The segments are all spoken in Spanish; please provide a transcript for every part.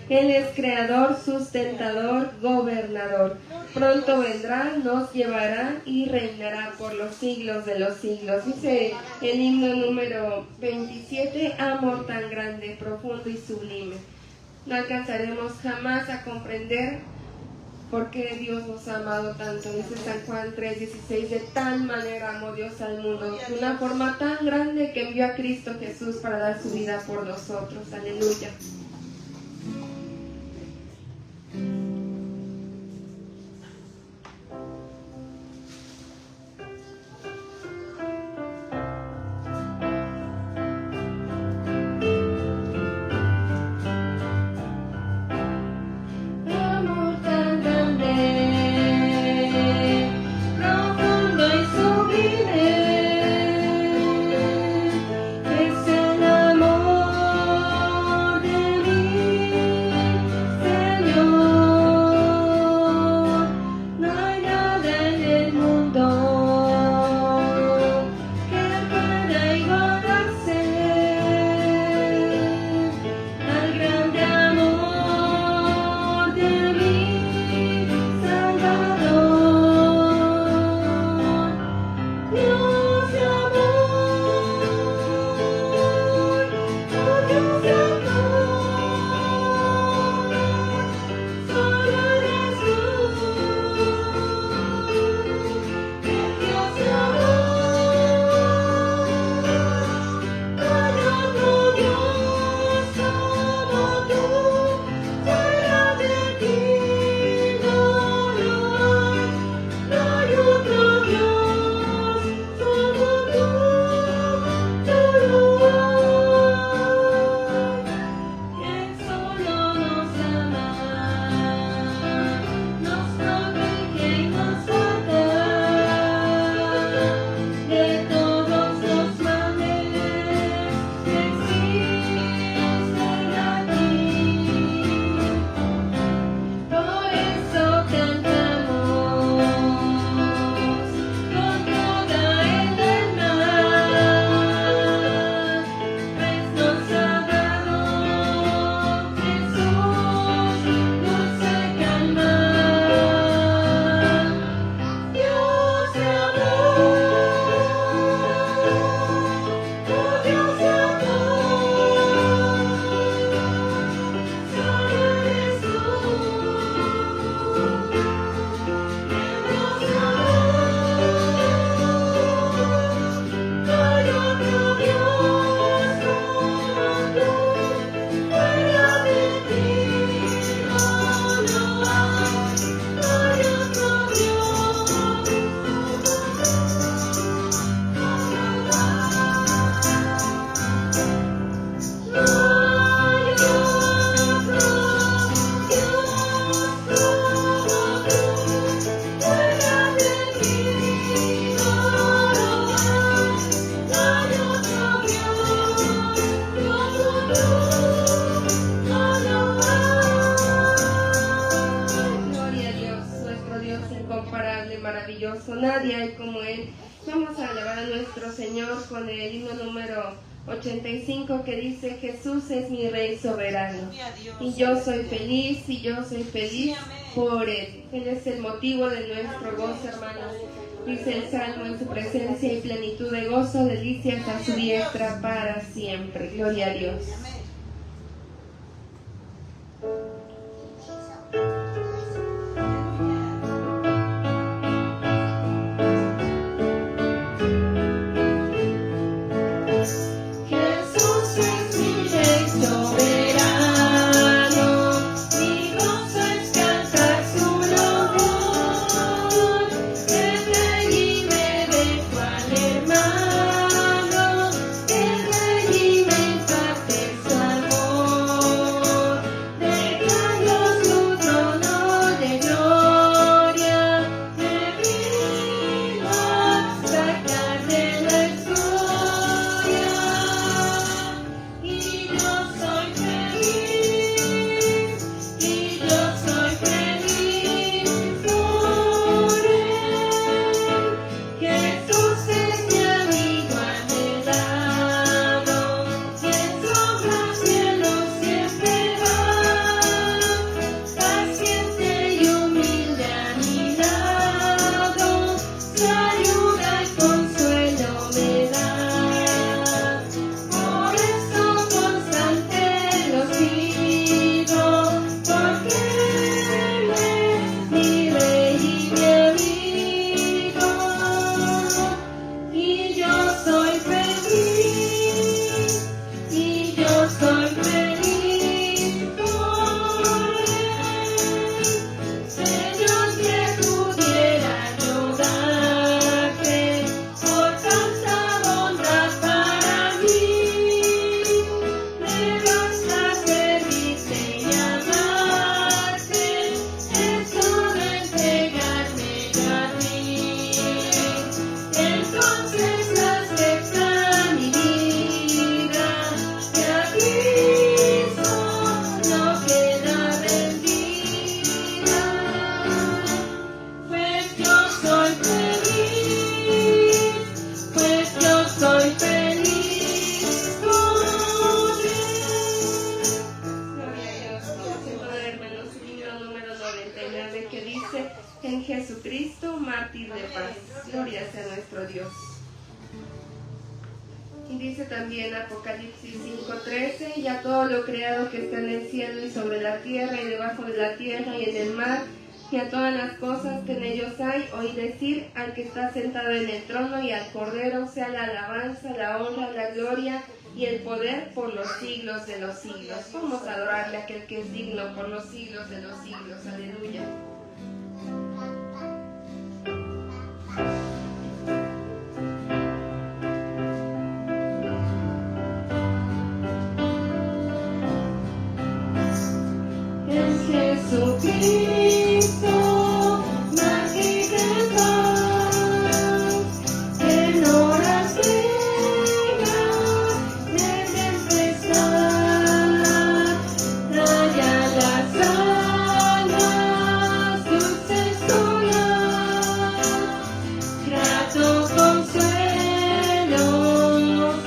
Él es creador, sustentador, gobernador. Pronto vendrá, nos llevará y reinará por los siglos de los siglos. Dice el himno número 27, amor tan grande, profundo y sublime. No alcanzaremos jamás a comprender por qué Dios nos ha amado tanto. Dice San Juan 3:16, de tal manera amó Dios al mundo, de una forma tan grande que envió a Cristo Jesús para dar su vida por nosotros. Aleluya. Es el amor de mi poderoso, nadie hay como Él. Vamos a alabar a nuestro Señor con el himno número 85 que dice: Jesús es mi Rey soberano y yo soy feliz por Él. Él es el motivo de nuestro gozo, hermanos. Dice el Salmo: en su presencia hay plenitud de gozo, delicias a su diestra para siempre. Gloria a Dios. En Jesucristo, mártir de paz. Gloria sea nuestro Dios. Y dice también Apocalipsis 5:13: y a todo lo creado que está en el cielo y sobre la tierra y debajo de la tierra y en el mar, y a todas las cosas que en ellos hay, oí decir al que está sentado en el trono y al Cordero sea la alabanza, la honra, la gloria y el poder por los siglos de los siglos. Vamos a adorarle a aquel que es digno por los siglos de los siglos. Aleluya. Jesucristo, mártir de paz, en horas negras de tempestad, raya las almas, dulce solar, grato consuelo,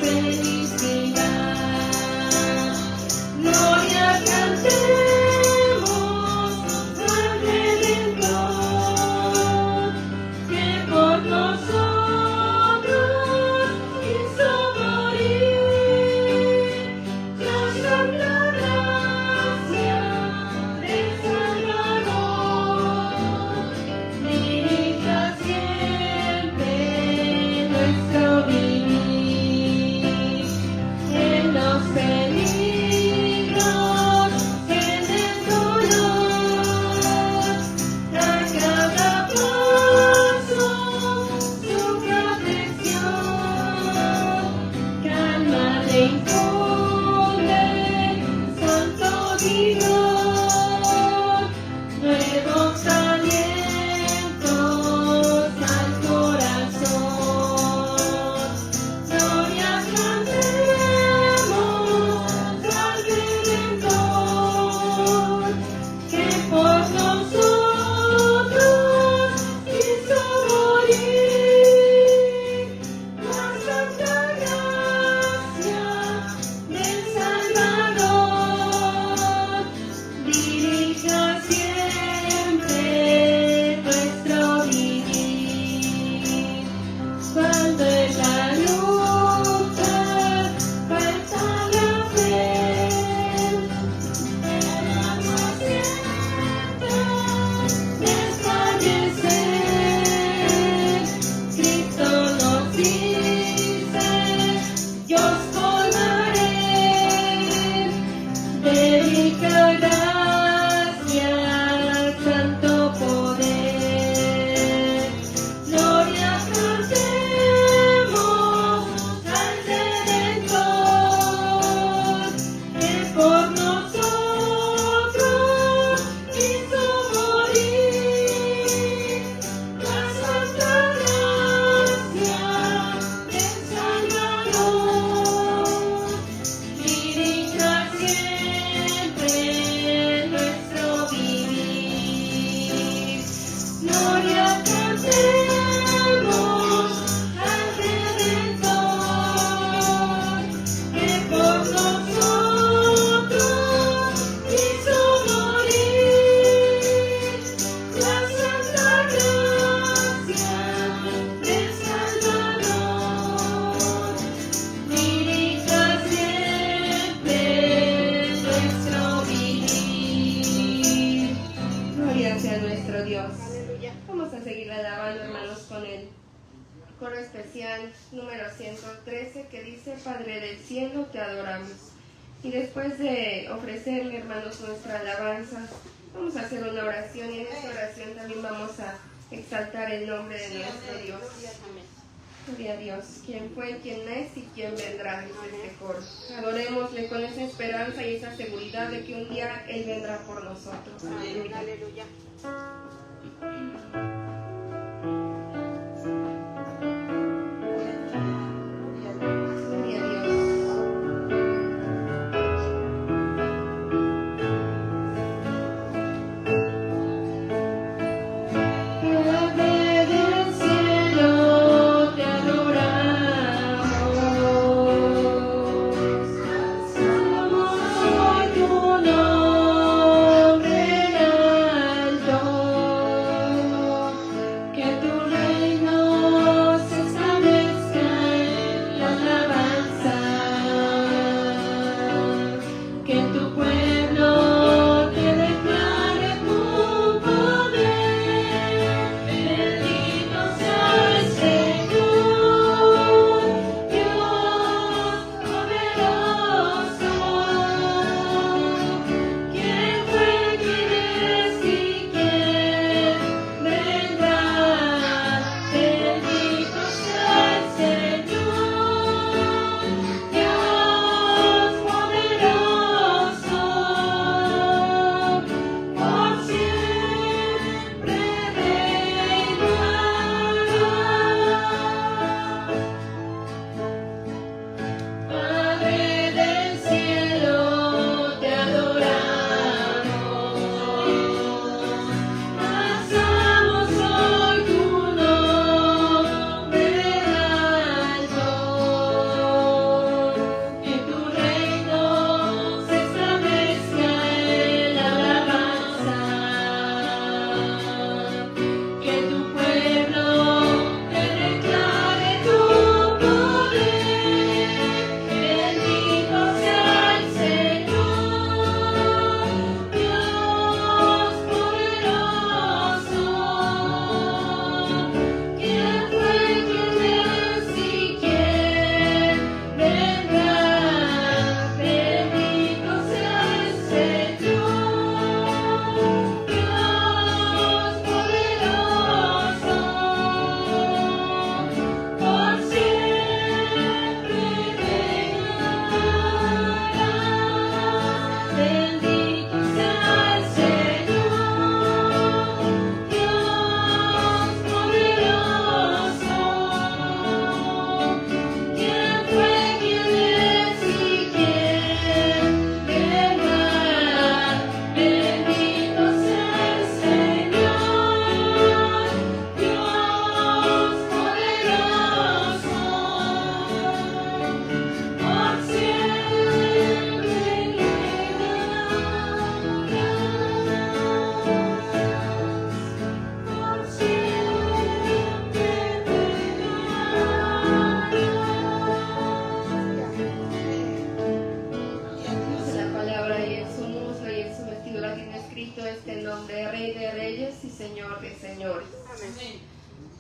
felicidad, gloria cantemos. Por nosotros quiso morir. vamos a seguir alabando, hermanos, con el coro especial número 113 que dice: Padre del cielo, te adoramos. Y después de ofrecerle, hermanos, nuestra alabanza, vamos a hacer una oración, y en esta oración también vamos a exaltar el nombre de nuestro Dios. Gloria a Dios, quien fue, quien es y quien vendrá, dice este coro. Adorémosle con esa esperanza y esa seguridad de que un día Él vendrá por nosotros. Aleluya. Aleluya.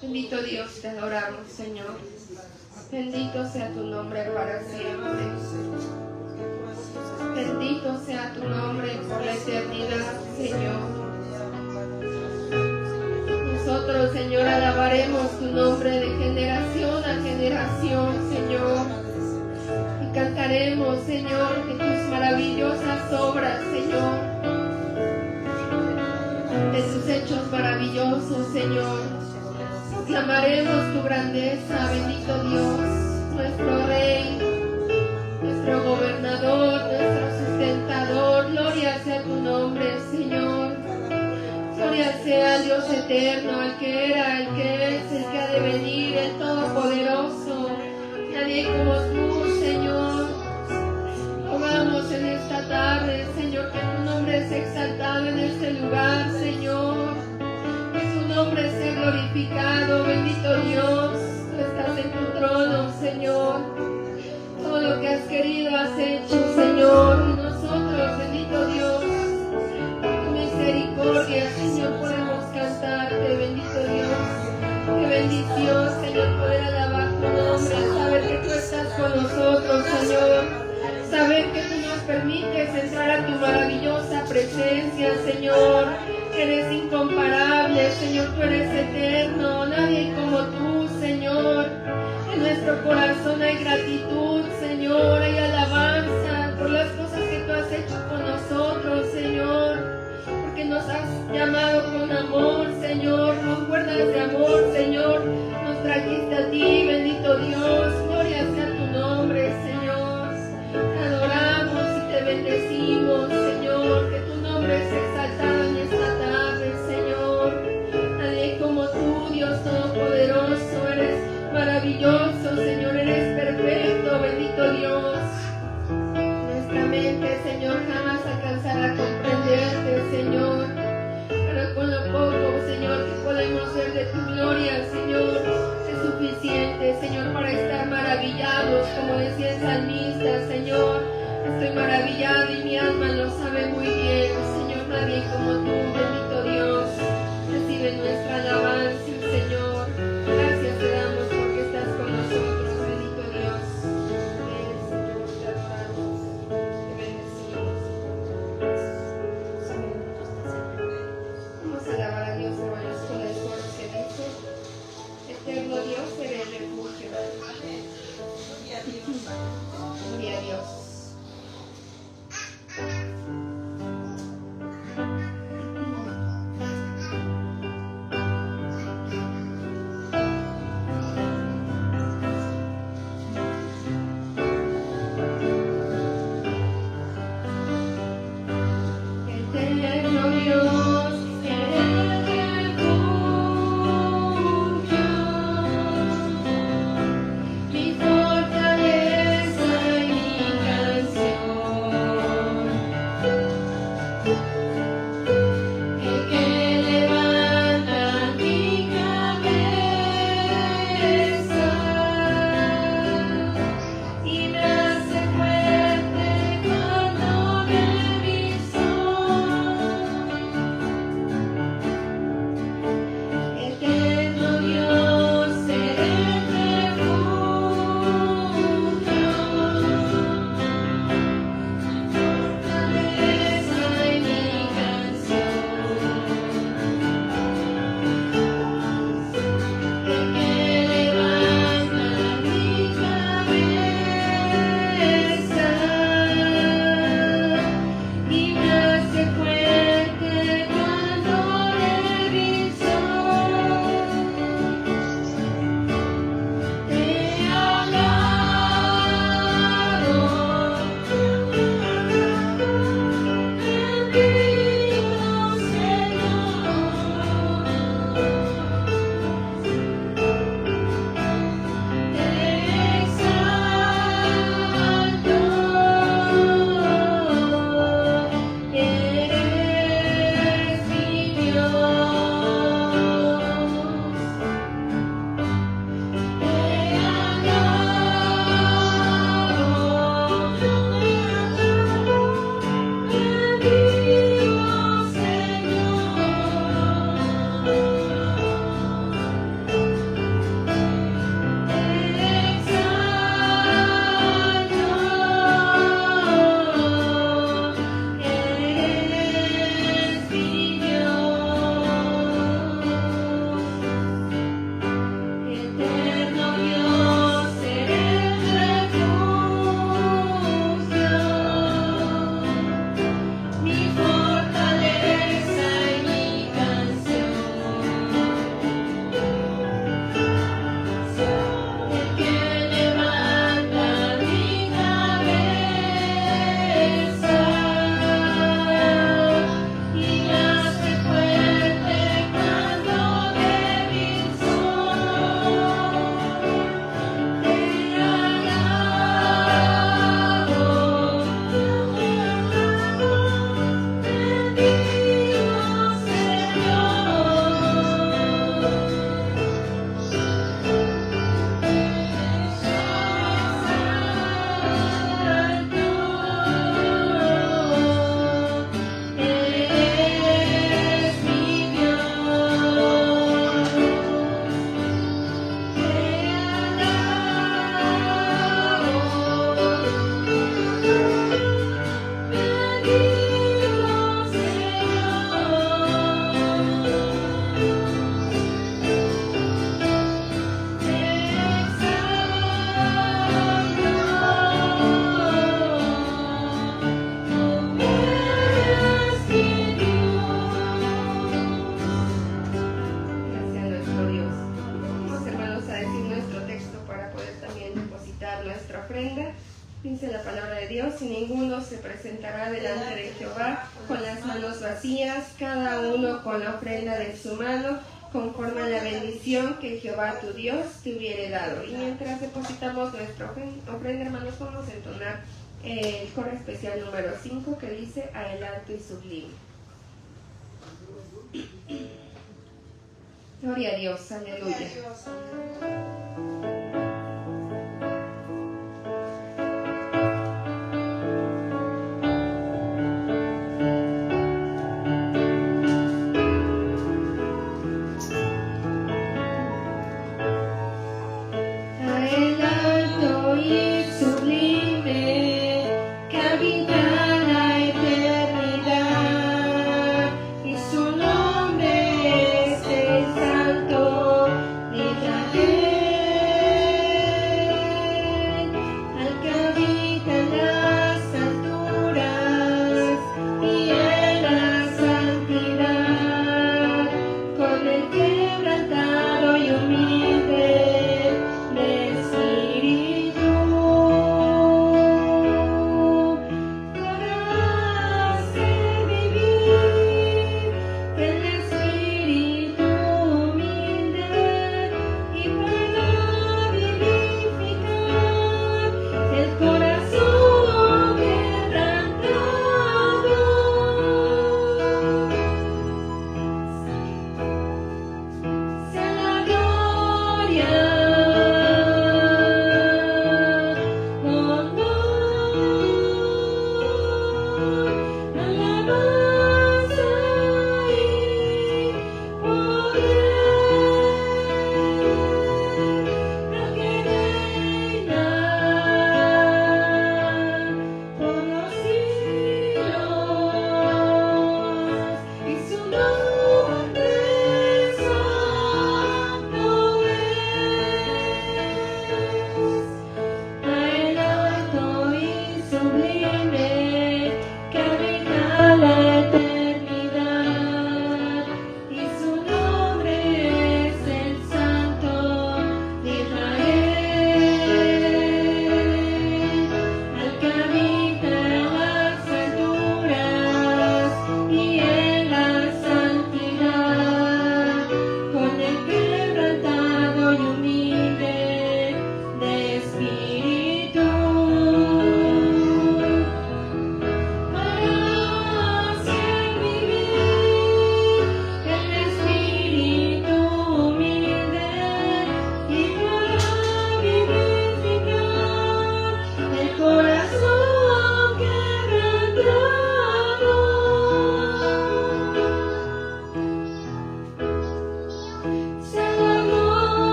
Bendito Dios, te adoramos, Señor. Bendito sea tu nombre para siempre. Bendito sea tu nombre por la eternidad, Señor. Nosotros, Señor, alabaremos tu nombre de generación a generación, Señor. Y cantaremos, Señor, de tus maravillosas obras, Señor. De tus hechos maravillosos, Señor. Proclamaremos tu grandeza, bendito Dios, nuestro Rey, nuestro gobernador, nuestro sustentador. Gloria sea tu nombre, Señor. Gloria sea al Dios eterno, el que era, el que es, el que ha de venir, el Todopoderoso. Nadie como tú, Señor. Rogamos en esta tarde, Señor, que tu nombre sea exaltado en este lugar, Señor. Que tu nombre sea glorificado, bendito Dios. Tú estás en tu trono, Señor. Todo lo que has querido has hecho, Señor. Y nosotros, bendito Dios, por tu misericordia, Señor, podemos cantarte, bendito Dios. entrar a tu maravillosa presencia, Señor. Eres incomparable, Señor, tú eres eterno, nadie hay como tú, Señor. En nuestro corazón hay gratitud, Señor, hay alabanza por las cosas que tú has hecho con nosotros, Señor, porque nos has llamado con amor, Señor, con cuerdas de amor, Señor, nos trajiste a ti, bendito Dios, gloria sea tu nombre, Señor. Te adoramos y te bendecimos, Señor, que tu nombre es exaltado en esta tarde, Señor. Nadie como tú, Dios Todopoderoso, eres maravilloso, Señor, eres perfecto, bendito Dios. Nuestra mente, Señor, jamás alcanzará a comprenderte, Señor, pero con lo poco, Señor, que podemos ver de tu gloria, Señor, es suficiente, Señor, para estar maravillados, como decía el salmista, Señor. Estoy maravillado y mi alma lo sabe muy bien, Señor, nadie como tú, bendito Dios. Recibe nuestra alabanza, Señor. Gracias te damos porque estás con nosotros, bendito Dios. Ven, Señor, te adoramos, te bendecimos. Vamos a alabar a Dios, hermanos, con el coro que dice: eterno Dios, eres refugio. Gloria a Dios. Eterno Dios, eres refugio, mi fortaleza y mi canción. vacías, cada uno con la ofrenda de su mano, conforme a la bendición que Jehová tu Dios te hubiere dado. Y mientras depositamos nuestra ofrenda, hermanos, vamos a entonar el coro especial número 5 que dice: a el alto y sublime. Gloria a Dios, aleluya.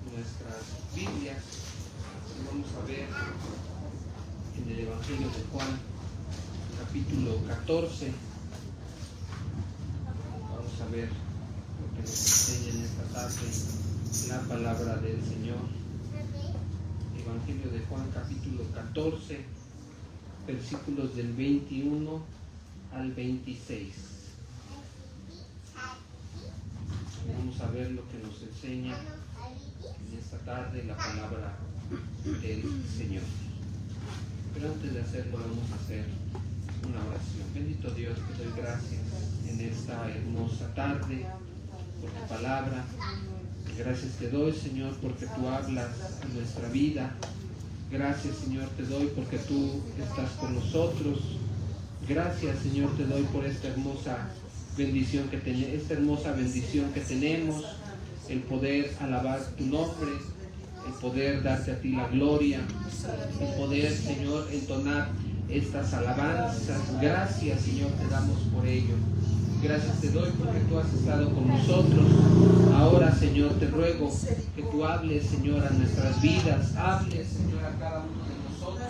nuestras Biblias y vamos a ver en el Evangelio de Juan, capítulo 14. Vamos a ver lo que nos enseña en esta tarde la palabra del Señor. Evangelio de Juan, capítulo 14, versículos del 21 al 26. Vamos a ver lo que nos enseña en esta tarde la palabra del Señor. Pero antes de hacerlo vamos a hacer una oración. Bendito Dios, te doy gracias en esta hermosa tarde por tu palabra. Gracias te doy, Señor, porque tú hablas a nuestra vida. Gracias, Señor, te doy porque tú estás con nosotros. Gracias, Señor, te doy por esta hermosa bendición que tenemos, el poder alabar tu nombre, el poder darte a ti la gloria, el poder, Señor, entonar estas alabanzas. Gracias, Señor, te damos por ello. Gracias te doy porque tú has estado con nosotros. Ahora, Señor, te ruego que tú hables, Señor, a nuestras vidas. Hables, Señor, a cada uno de nosotros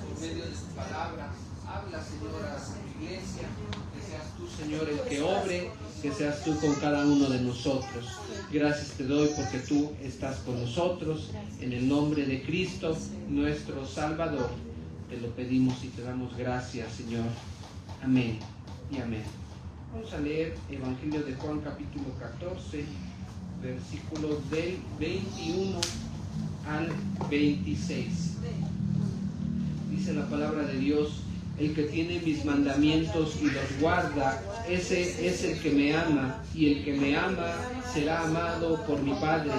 por medio de tu palabra. Habla, Señor, a tu iglesia. Que seas tú, Señor, el que obre. Que seas tú con cada uno de nosotros. Gracias te doy porque tú estás con nosotros. En el nombre de Cristo, nuestro Salvador, te lo pedimos y te damos gracias, Señor. Amén y amén. Vamos a leer Evangelio de Juan, capítulo 14, versículos del 21 al 26. Dice la palabra de Dios: el que tiene mis mandamientos y los guarda, ese es el que me ama, y el que me ama será amado por mi Padre,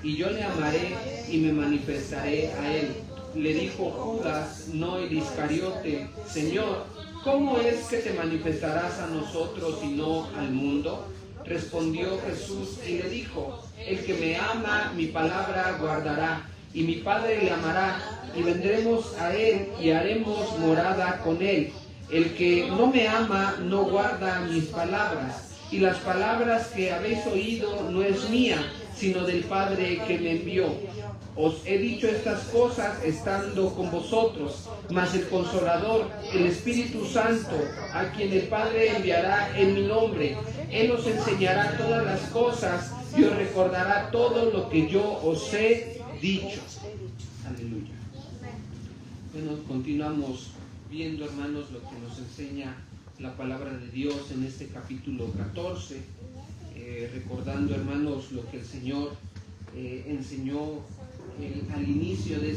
y yo le amaré y me manifestaré a él. Le dijo Judas, no el Iscariote: Señor, ¿cómo es que te manifestarás a nosotros y no al mundo? Respondió Jesús y le dijo: el que me ama, mi palabra guardará, y mi Padre le amará, y vendremos a él y haremos morada con él. El que no me ama no guarda mis palabras, y las palabras que habéis oído no es mía, sino del Padre que me envió. Os he dicho estas cosas estando con vosotros, mas el Consolador, el Espíritu Santo, a quien el Padre enviará en mi nombre, Él os enseñará todas las cosas y os recordará todo lo que yo os he dicho. Aleluya. Bueno, continuamos viendo, hermanos, lo que nos enseña la palabra de Dios en este capítulo 14, recordando, hermanos, lo que el Señor enseñó al inicio de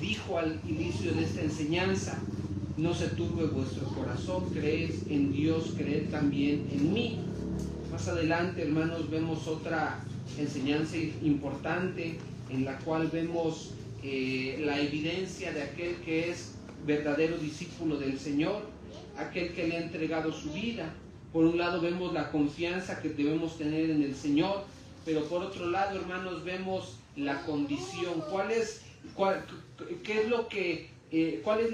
dijo al inicio de esta enseñanza: no se turbe vuestro corazón, creed en Dios, creed también en mí. Más adelante, hermanos, vemos otra enseñanza importante en la cual vemos la evidencia de aquel que es verdadero discípulo del Señor, aquel que le ha entregado su vida. Por un lado vemos la confianza que debemos tener en el Señor, pero por otro lado, hermanos, vemos la condición. ¿Cuál es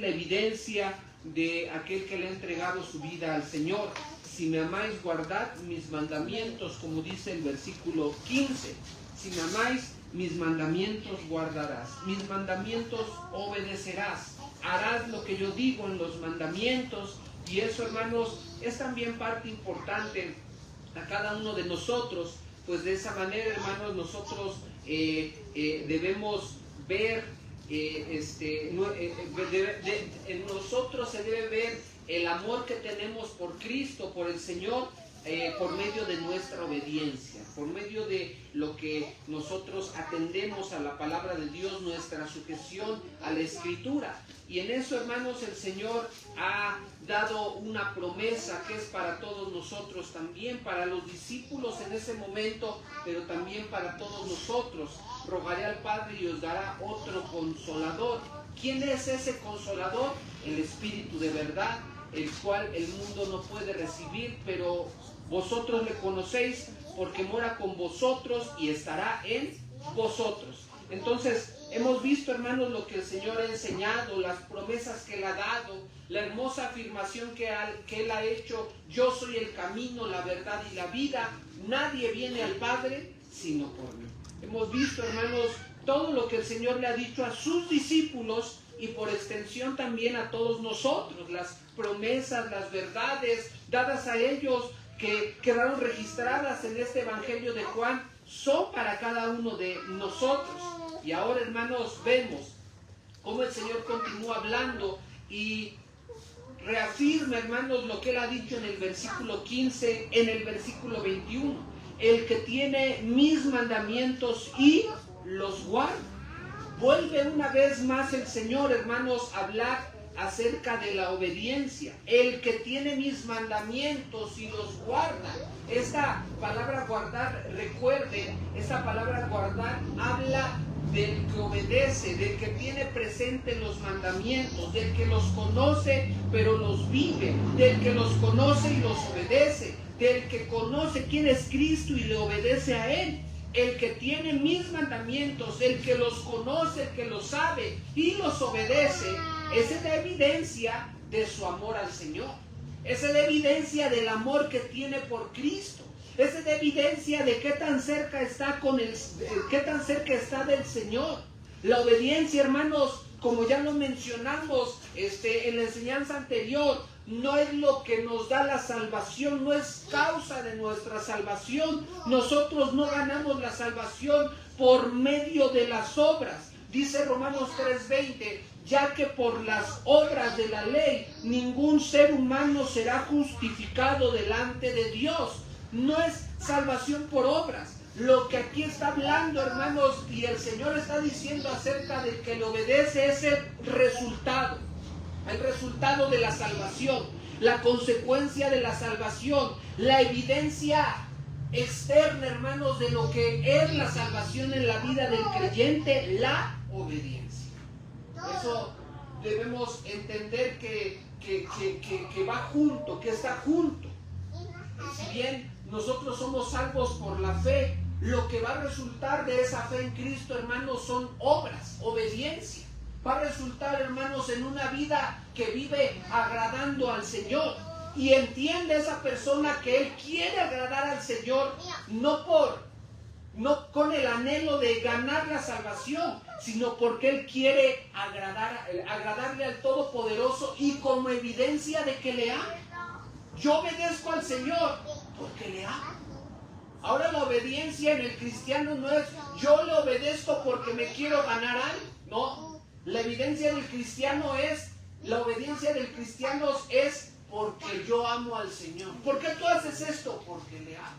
la evidencia de aquel que le ha entregado su vida al Señor? Si me amáis, guardad mis mandamientos, como dice el versículo 15. Si me amáis, mis mandamientos guardarás, mis mandamientos obedecerás, harás lo que yo digo en los mandamientos. Y eso, hermanos, es también parte importante a cada uno de nosotros, pues de esa manera, hermanos, nosotros debemos ver, en nosotros se debe ver el amor que tenemos por Cristo, por el Señor, por medio de nuestra obediencia, por medio de lo que nosotros atendemos a la palabra de Dios, nuestra sujeción a la Escritura. Y en eso, hermanos, el Señor ha dado una promesa que es para todos nosotros también, para los discípulos en ese momento, pero también para todos nosotros. Rogaré al Padre y os dará otro Consolador. ¿Quién es ese Consolador? El Espíritu de verdad, el cual el mundo no puede recibir, pero vosotros le conocéis porque mora con vosotros y estará en vosotros. Entonces, hemos visto, hermanos, lo que el Señor ha enseñado, las promesas que Él ha dado, la hermosa afirmación que Él ha hecho: yo soy el camino, la verdad y la vida, nadie viene al Padre sino por mí. Hemos visto, hermanos, todo lo que el Señor le ha dicho a sus discípulos y por extensión también a todos nosotros. Las promesas, las verdades dadas a ellos que quedaron registradas en este Evangelio de Juan son para cada uno de nosotros. Y ahora, hermanos, vemos cómo el Señor continúa hablando y reafirma, hermanos, lo que Él ha dicho en el versículo 15, en el versículo 21. El que tiene mis mandamientos y los guarda. Vuelve una vez más el Señor, hermanos, a hablar acerca de la obediencia. El que tiene mis mandamientos y los guarda. Esta palabra guardar, recuerden, esta palabra guardar habla del que obedece, del que tiene presente los mandamientos, del que los conoce pero los vive, del que los conoce y los obedece, del que conoce quién es Cristo y le obedece a Él. El que tiene mis mandamientos, el que los conoce, el que los sabe y los obedece, esa es la evidencia de su amor al Señor. Esa es la evidencia del amor que tiene por Cristo. Esa es la evidencia de qué tan cerca está qué tan cerca está del Señor. La obediencia, hermanos, como ya lo mencionamos en la enseñanza anterior, no es lo que nos da la salvación, no es causa de nuestra salvación. Nosotros no ganamos la salvación por medio de las obras. Dice Romanos 3:20, ya que por las obras de la ley ningún ser humano será justificado delante de Dios. No es salvación por obras. Lo que aquí está hablando, hermanos, y el Señor está diciendo acerca del que le obedece es el resultado de la salvación, la consecuencia de la salvación, la evidencia externa, hermanos, de lo que es la salvación en la vida del creyente, la obediencia. Eso debemos entender que va junto, que está junto. Si bien nosotros somos salvos por la fe, lo que va a resultar de esa fe en Cristo, hermanos, son obras, obediencia. Va a resultar, hermanos, en una vida que vive agradando al Señor. Y entiende esa persona que él quiere agradar al Señor, no con el anhelo de ganar la salvación, sino porque él quiere agradarle al Todopoderoso y como evidencia de que le ama. Yo obedezco al Señor porque le amo. Ahora la obediencia en el cristiano no es yo le obedezco porque me quiero ganar algo. No, la obediencia del cristiano es porque yo amo al Señor. ¿Por qué tú haces esto? Porque le amo.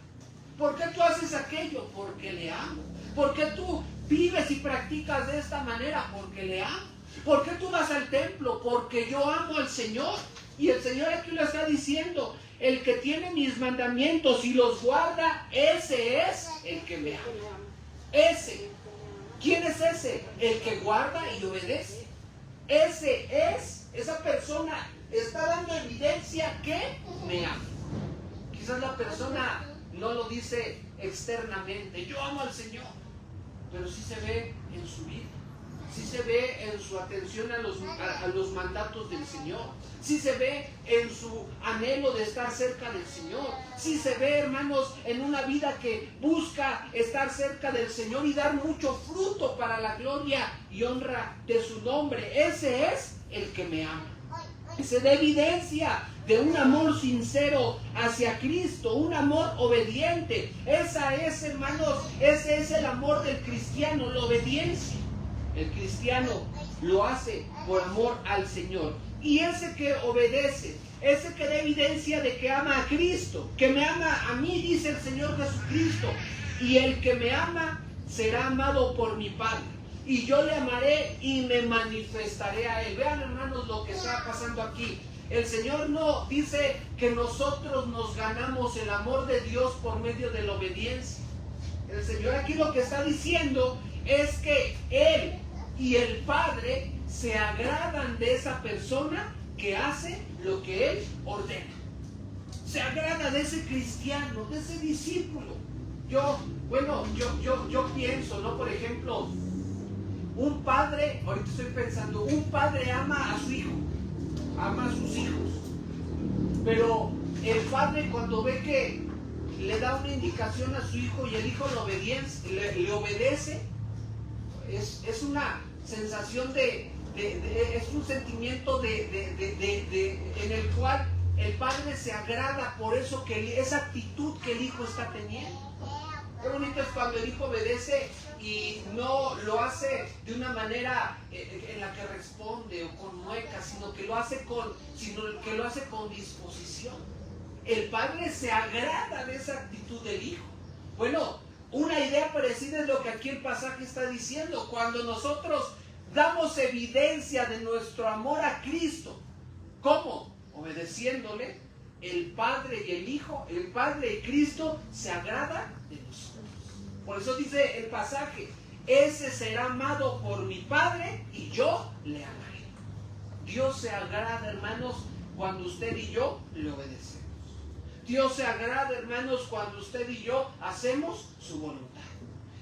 ¿Por qué tú haces aquello? Porque le amo. ¿Por qué tú vives y practicas de esta manera? Porque le amo. ¿Por qué tú vas al templo? Porque yo amo al Señor. Y el Señor aquí lo está diciendo, el que tiene mis mandamientos y los guarda, ese es el que me ama. Ese. ¿Quién es ese? El que guarda y obedece. Esa persona está dando evidencia que me ama. Quizás la persona no lo dice externamente, yo amo al Señor, pero sí se ve en su vida. Sí se ve en su atención a los mandatos del Señor. Sí se ve en su anhelo de estar cerca del Señor. Sí se ve, hermanos, en una vida que busca estar cerca del Señor y dar mucho fruto para la gloria y honra de su nombre. Ese es el que me ama. Se da evidencia de un amor sincero hacia Cristo, un amor obediente. Ese es el amor del cristiano, la obediencia. El cristiano lo hace por amor al Señor. Y ese que obedece, ese que da evidencia de que ama a Cristo, que me ama a mí, dice el Señor Jesucristo. Y el que me ama será amado por mi Padre. Y yo le amaré y me manifestaré a Él. Vean, hermanos, lo que está pasando aquí. El Señor no dice que nosotros nos ganamos el amor de Dios por medio de la obediencia. El Señor aquí lo que está diciendo es que Él y el Padre se agradan de esa persona que hace lo que Él ordena. Se agrada de ese cristiano, de ese discípulo. Yo pienso, ¿no? Por ejemplo, un padre, ahorita estoy pensando, un padre ama a su hijo, ama a sus hijos. Pero el padre, cuando ve que le da una indicación a su hijo y el hijo le obedece, es una sensación es un sentimiento en el cual el padre se agrada por eso, esa actitud que el hijo está teniendo. Qué bonito es cuando el hijo obedece y no lo hace de una manera en la que responde o con muecas, sino que lo hace con disposición. El padre se agrada de esa actitud del hijo. Bueno, una idea parecida es lo que aquí el pasaje está diciendo. Cuando nosotros damos evidencia de nuestro amor a Cristo, ¿cómo? Obedeciéndole, el Padre y el Hijo, el Padre y Cristo se agrada de nosotros. Por eso dice el pasaje, ese será amado por mi Padre y yo le amaré. Dios se agrada, hermanos, cuando usted y yo le obedecemos. Dios se agrada, hermanos, cuando usted y yo hacemos su voluntad.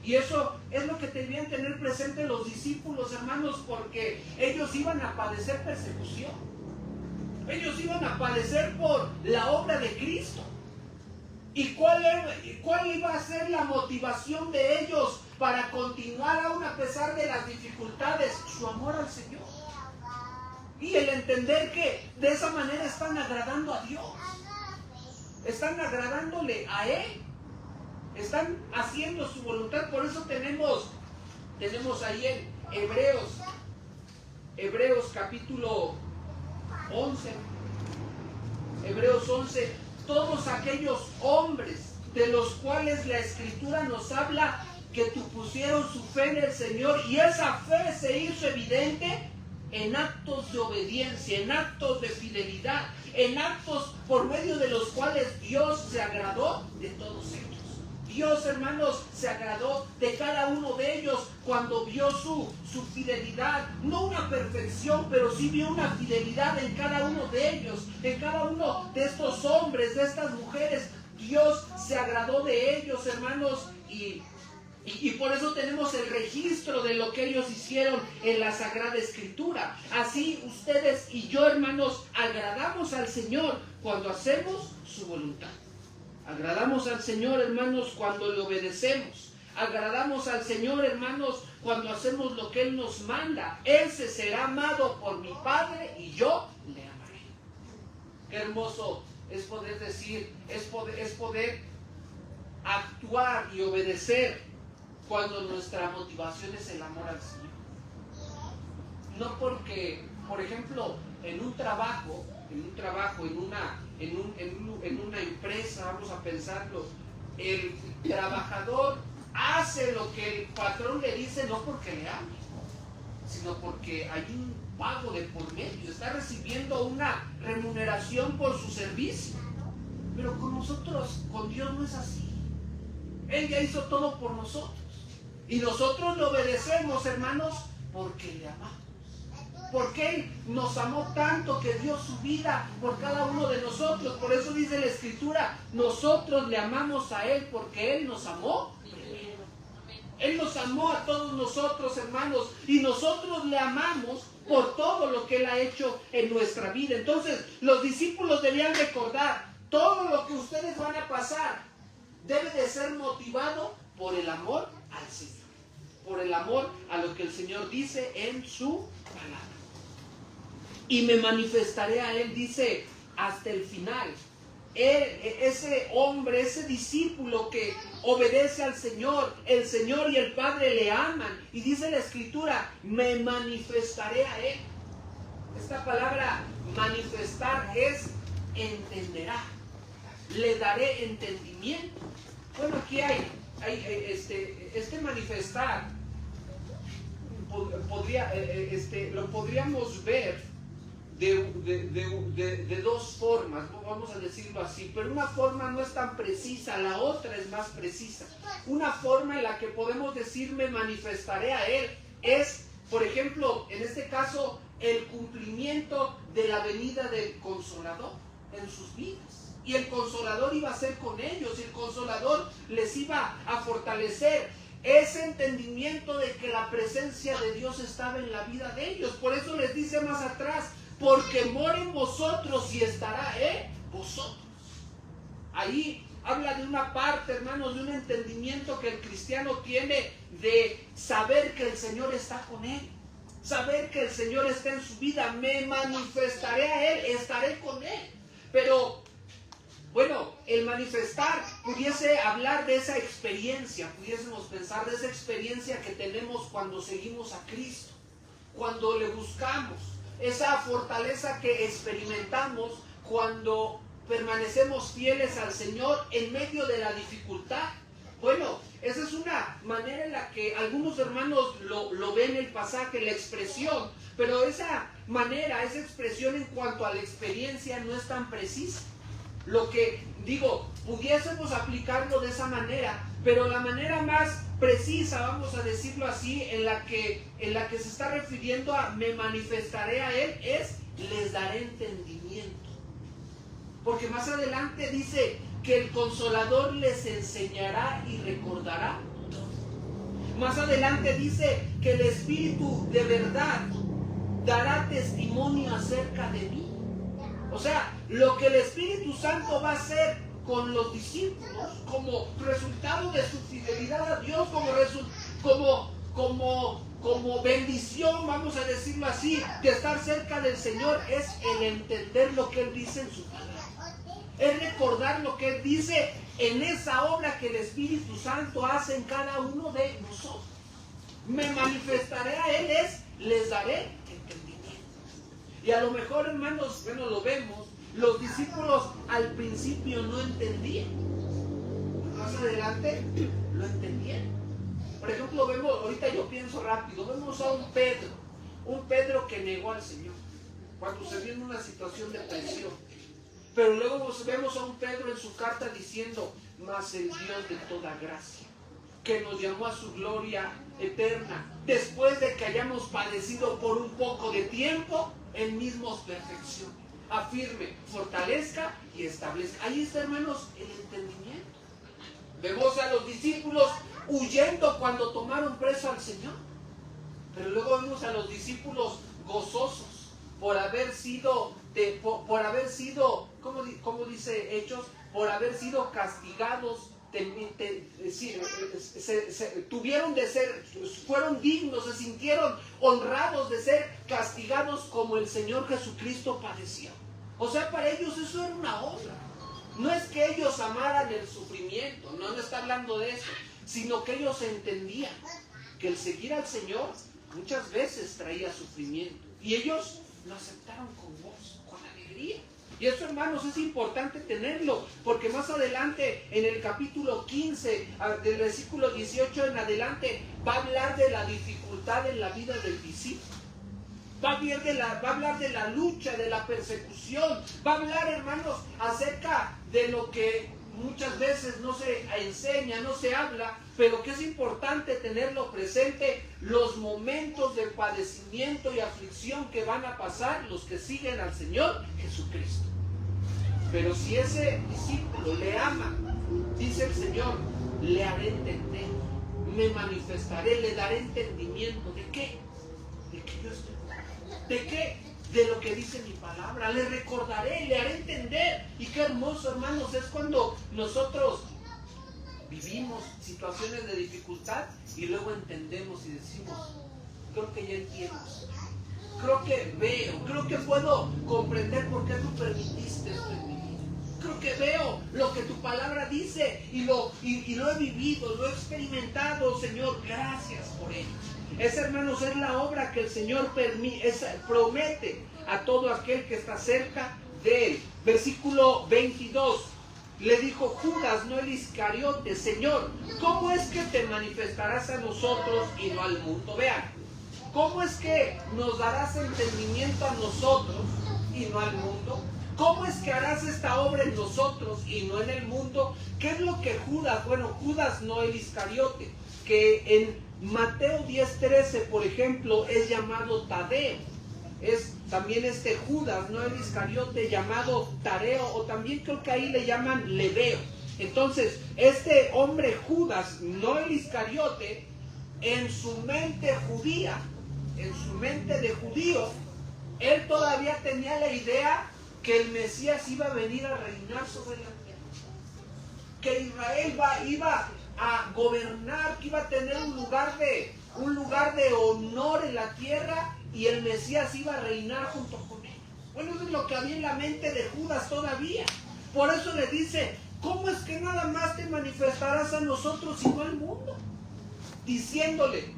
Y eso es lo que debían tener presente los discípulos, hermanos, porque ellos iban a padecer persecución. Ellos iban a padecer por la obra de Cristo. ¿Y cuál iba a ser la motivación de ellos para continuar aún a pesar de las dificultades? Su amor al Señor. Y el entender que de esa manera están agradando a Dios. Están agradándole a Él. Están haciendo su voluntad. Por eso tenemos ahí en Hebreos capítulo 11. Hebreos 11. Todos aquellos hombres de los cuales la Escritura nos habla que pusieron su fe en el Señor y esa fe se hizo evidente en actos de obediencia, en actos de fidelidad, en actos por medio de los cuales Dios se agradó de todos ellos. Dios, hermanos, se agradó de cada uno de ellos cuando vio su fidelidad, no una perfección, pero sí vio una fidelidad en cada uno de ellos, en cada uno de estos hombres, de estas mujeres. Dios se agradó de ellos, hermanos, y por eso tenemos el registro de lo que ellos hicieron en la Sagrada Escritura. Así ustedes y yo, hermanos, agradamos al Señor cuando hacemos su voluntad. Agradamos al Señor, hermanos, cuando le obedecemos. Agradamos al Señor, hermanos, cuando hacemos lo que Él nos manda. Ese será amado por mi Padre y yo le amaré. Qué hermoso es poder decir, es poder actuar y obedecer cuando nuestra motivación es el amor al Señor. No porque, por ejemplo, en un trabajo, en una empresa, vamos a pensarlo, el trabajador hace lo que el patrón le dice no porque le ame, sino porque hay un pago de por medio, está recibiendo una remuneración por su servicio. Pero con nosotros, con Dios no es así. Él ya hizo todo por nosotros. Y nosotros le obedecemos, hermanos, porque le amamos. Porque Él nos amó tanto que dio su vida por cada uno de nosotros. Por eso dice la Escritura, nosotros le amamos a Él porque Él nos amó primero. Él nos amó a todos nosotros, hermanos, y nosotros le amamos por todo lo que Él ha hecho en nuestra vida. Entonces, los discípulos debían recordar, todo lo que ustedes van a pasar debe de ser motivado por el amor al Señor. Por el amor a lo que el Señor dice en su palabra. Y me manifestaré a Él, dice, hasta el final. Ese hombre, ese discípulo que obedece al Señor, el Señor y el Padre le aman. Y dice la Escritura, me manifestaré a Él. Esta palabra manifestar es entenderá. Le daré entendimiento. Bueno, aquí hay este manifestar. Lo podríamos ver de dos formas, vamos a decirlo así, pero una forma no es tan precisa, la otra es más precisa. Una forma en la que podemos decir me manifestaré a Él es, por ejemplo, en este caso, el cumplimiento de la venida del Consolador en sus vidas. Y el Consolador iba a ser con ellos, y el Consolador les iba a fortalecer. Ese entendimiento de que la presencia de Dios estaba en la vida de ellos. Por eso les dice más atrás, porque mora en vosotros y estará en vosotros. Ahí habla de una parte, hermanos, de un entendimiento que el cristiano tiene de saber que el Señor está con él. Saber que el Señor está en su vida, me manifestaré a Él, estaré con Él. Pero, bueno, el manifestar pudiese hablar de esa experiencia, pudiésemos pensar de esa experiencia que tenemos cuando seguimos a Cristo, cuando le buscamos, esa fortaleza que experimentamos cuando permanecemos fieles al Señor en medio de la dificultad. Bueno, esa es una manera en la que algunos hermanos lo ven el pasaje, la expresión, pero esa manera, esa expresión en cuanto a la experiencia no es tan precisa. Lo que digo, pudiésemos aplicarlo de esa manera, pero la manera más precisa, vamos a decirlo así, en la que se está refiriendo a me manifestaré a Él, es les daré entendimiento. Porque más adelante dice que el Consolador les enseñará y recordará todo. Más adelante dice que el Espíritu de verdad dará testimonio acerca de mí. O sea, lo que el Espíritu Santo va a hacer con los discípulos como resultado de su fidelidad a Dios, como bendición, vamos a decirlo así, de estar cerca del Señor, es el entender lo que Él dice en su palabra. Es recordar lo que Él dice en esa obra que el Espíritu Santo hace en cada uno de nosotros. Me manifestaré a Él, les daré entendimiento. Y a lo mejor, hermanos, bueno, lo vemos, los discípulos al principio no entendían. Más adelante lo entendieron. Por ejemplo, vemos, ahorita yo pienso rápido, vemos a un Pedro que negó al Señor cuando se vio en una situación de presión. Pero luego vemos a un Pedro en su carta diciendo, mas el Dios de toda gracia, que nos llamó a su gloria eterna, después de que hayamos padecido por un poco de tiempo, Él mismo os perfeccione, afirme, fortalezca y establezca. Ahí está, hermanos, el entendimiento. Vemos a los discípulos huyendo cuando tomaron preso al Señor, pero luego vemos a los discípulos gozosos por haber sido, ¿cómo dice Hechos? Por haber sido castigados, fueron dignos, se sintieron honrados de ser castigados como el Señor Jesucristo padeció. O sea, para ellos eso era una obra. No es que ellos amaran el sufrimiento, no está hablando de eso, sino que ellos entendían que el seguir al Señor muchas veces traía sufrimiento. Y ellos lo aceptaron con gozo, con alegría. Y eso, hermanos, es importante tenerlo, porque más adelante, en el capítulo 15, del versículo 18 en adelante, va a hablar de la dificultad en la vida del discípulo. Va a hablar de la lucha, de la persecución. Va a hablar, hermanos, acerca de lo que muchas veces no se enseña, no se habla, pero que es importante tenerlo presente, los momentos de padecimiento y aflicción que van a pasar los que siguen al Señor Jesucristo. Pero si ese discípulo le ama, dice el Señor, le haré entender, me manifestaré, le daré entendimiento. ¿De qué? De que yo estoy con él. ¿De qué? De lo que dice mi palabra, le recordaré, le haré entender. Y qué hermoso, hermanos, es cuando nosotros vivimos situaciones de dificultad y luego entendemos y decimos, creo que ya entiendo, creo que veo, creo que puedo comprender por qué tú permitiste esto en mi vida. Creo que veo lo que tu palabra dice y lo he vivido, lo he experimentado, Señor, gracias por ello. Esa, hermanos, es la obra que el Señor promete a todo aquel que está cerca de Él. Versículo 22. Le dijo Judas, no el Iscariote, Señor, ¿cómo es que te manifestarás a nosotros y no al mundo? Vean, ¿cómo es que nos darás entendimiento a nosotros y no al mundo? ¿Cómo es que harás esta obra en nosotros y no en el mundo? ¿Qué es lo que Judas? Bueno, Judas no el Iscariote, que en Mateo 10:13, por ejemplo, es llamado Tadeo. Es también este Judas, no el Iscariote, llamado Tareo, o también creo que ahí le llaman Leveo. Entonces, este hombre Judas, no el Iscariote, en su mente judía, en su mente de judío, él todavía tenía la idea que el Mesías iba a venir a reinar sobre la tierra. que Israel iba a gobernar, que iba a tener un lugar de honor en la tierra, y el Mesías iba a reinar junto con él. Bueno, eso es lo que había en la mente de Judas todavía. Por eso le dice, ¿cómo es que nada más te manifestarás a nosotros y no al mundo? Diciéndole,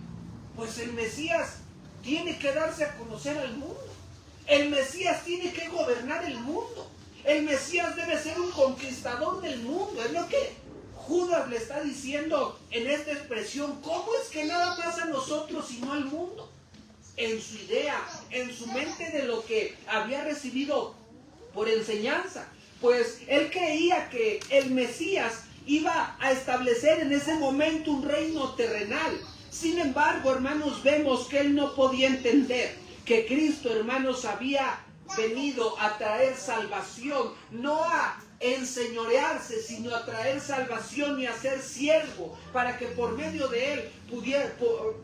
pues el Mesías tiene que darse a conocer al mundo. El Mesías tiene que gobernar el mundo. El Mesías debe ser un conquistador del mundo. Es lo que Judas le está diciendo en esta expresión. ¿Cómo es que nada más a nosotros y no al mundo? En su idea, en su mente de lo que había recibido por enseñanza. Pues él creía que el Mesías iba a establecer en ese momento un reino terrenal. Sin embargo, hermanos, vemos que él no podía entender que Cristo, hermanos, había venido a traer salvación, no a enseñorearse, sino a traer salvación y a ser siervo, para que por medio de él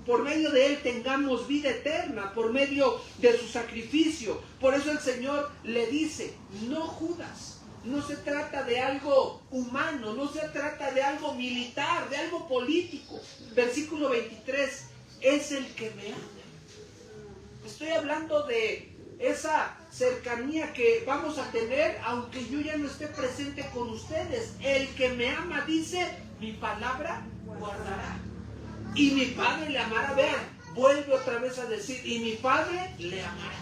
por medio de él tengamos vida eterna, por medio de su sacrificio. Por eso el Señor le dice, no, Judas, no se trata de algo humano, no se trata de algo militar, de algo político. Versículo 23, es el que me ama. Estoy hablando de esa cercanía que vamos a tener, aunque yo ya no esté presente con ustedes. El que me ama, dice, mi palabra guardará. Y mi Padre le amará. Vean, vuelve otra vez a decir, y mi Padre le amará.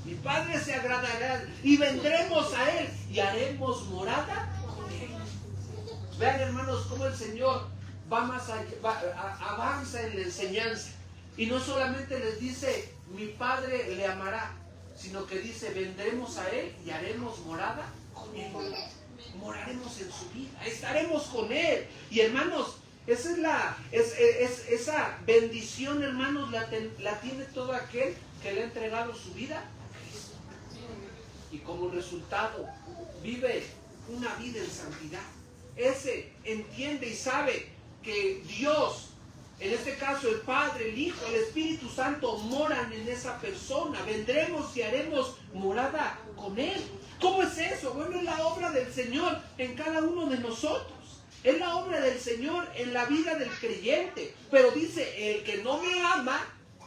Mi Padre se agradará y vendremos a Él y haremos morada con Él. Vean, hermanos, cómo el Señor va más allá, avanza en la enseñanza. Y no solamente les dice, mi Padre le amará, sino que dice, vendremos a Él y haremos morada con Él. Moraremos en su vida, estaremos con Él. Y hermanos, esa bendición, hermanos, la tiene todo aquel que le ha entregado su vida a Cristo. Y como resultado, vive una vida en santidad. Ese entiende y sabe que Dios, en este caso el Padre, el Hijo, el Espíritu Santo, moran en esa persona. Vendremos y haremos morada con Él. ¿Cómo es eso? Bueno, es la obra del Señor en cada uno de nosotros. Es la obra del Señor en la vida del creyente. Pero dice, el que no me ama,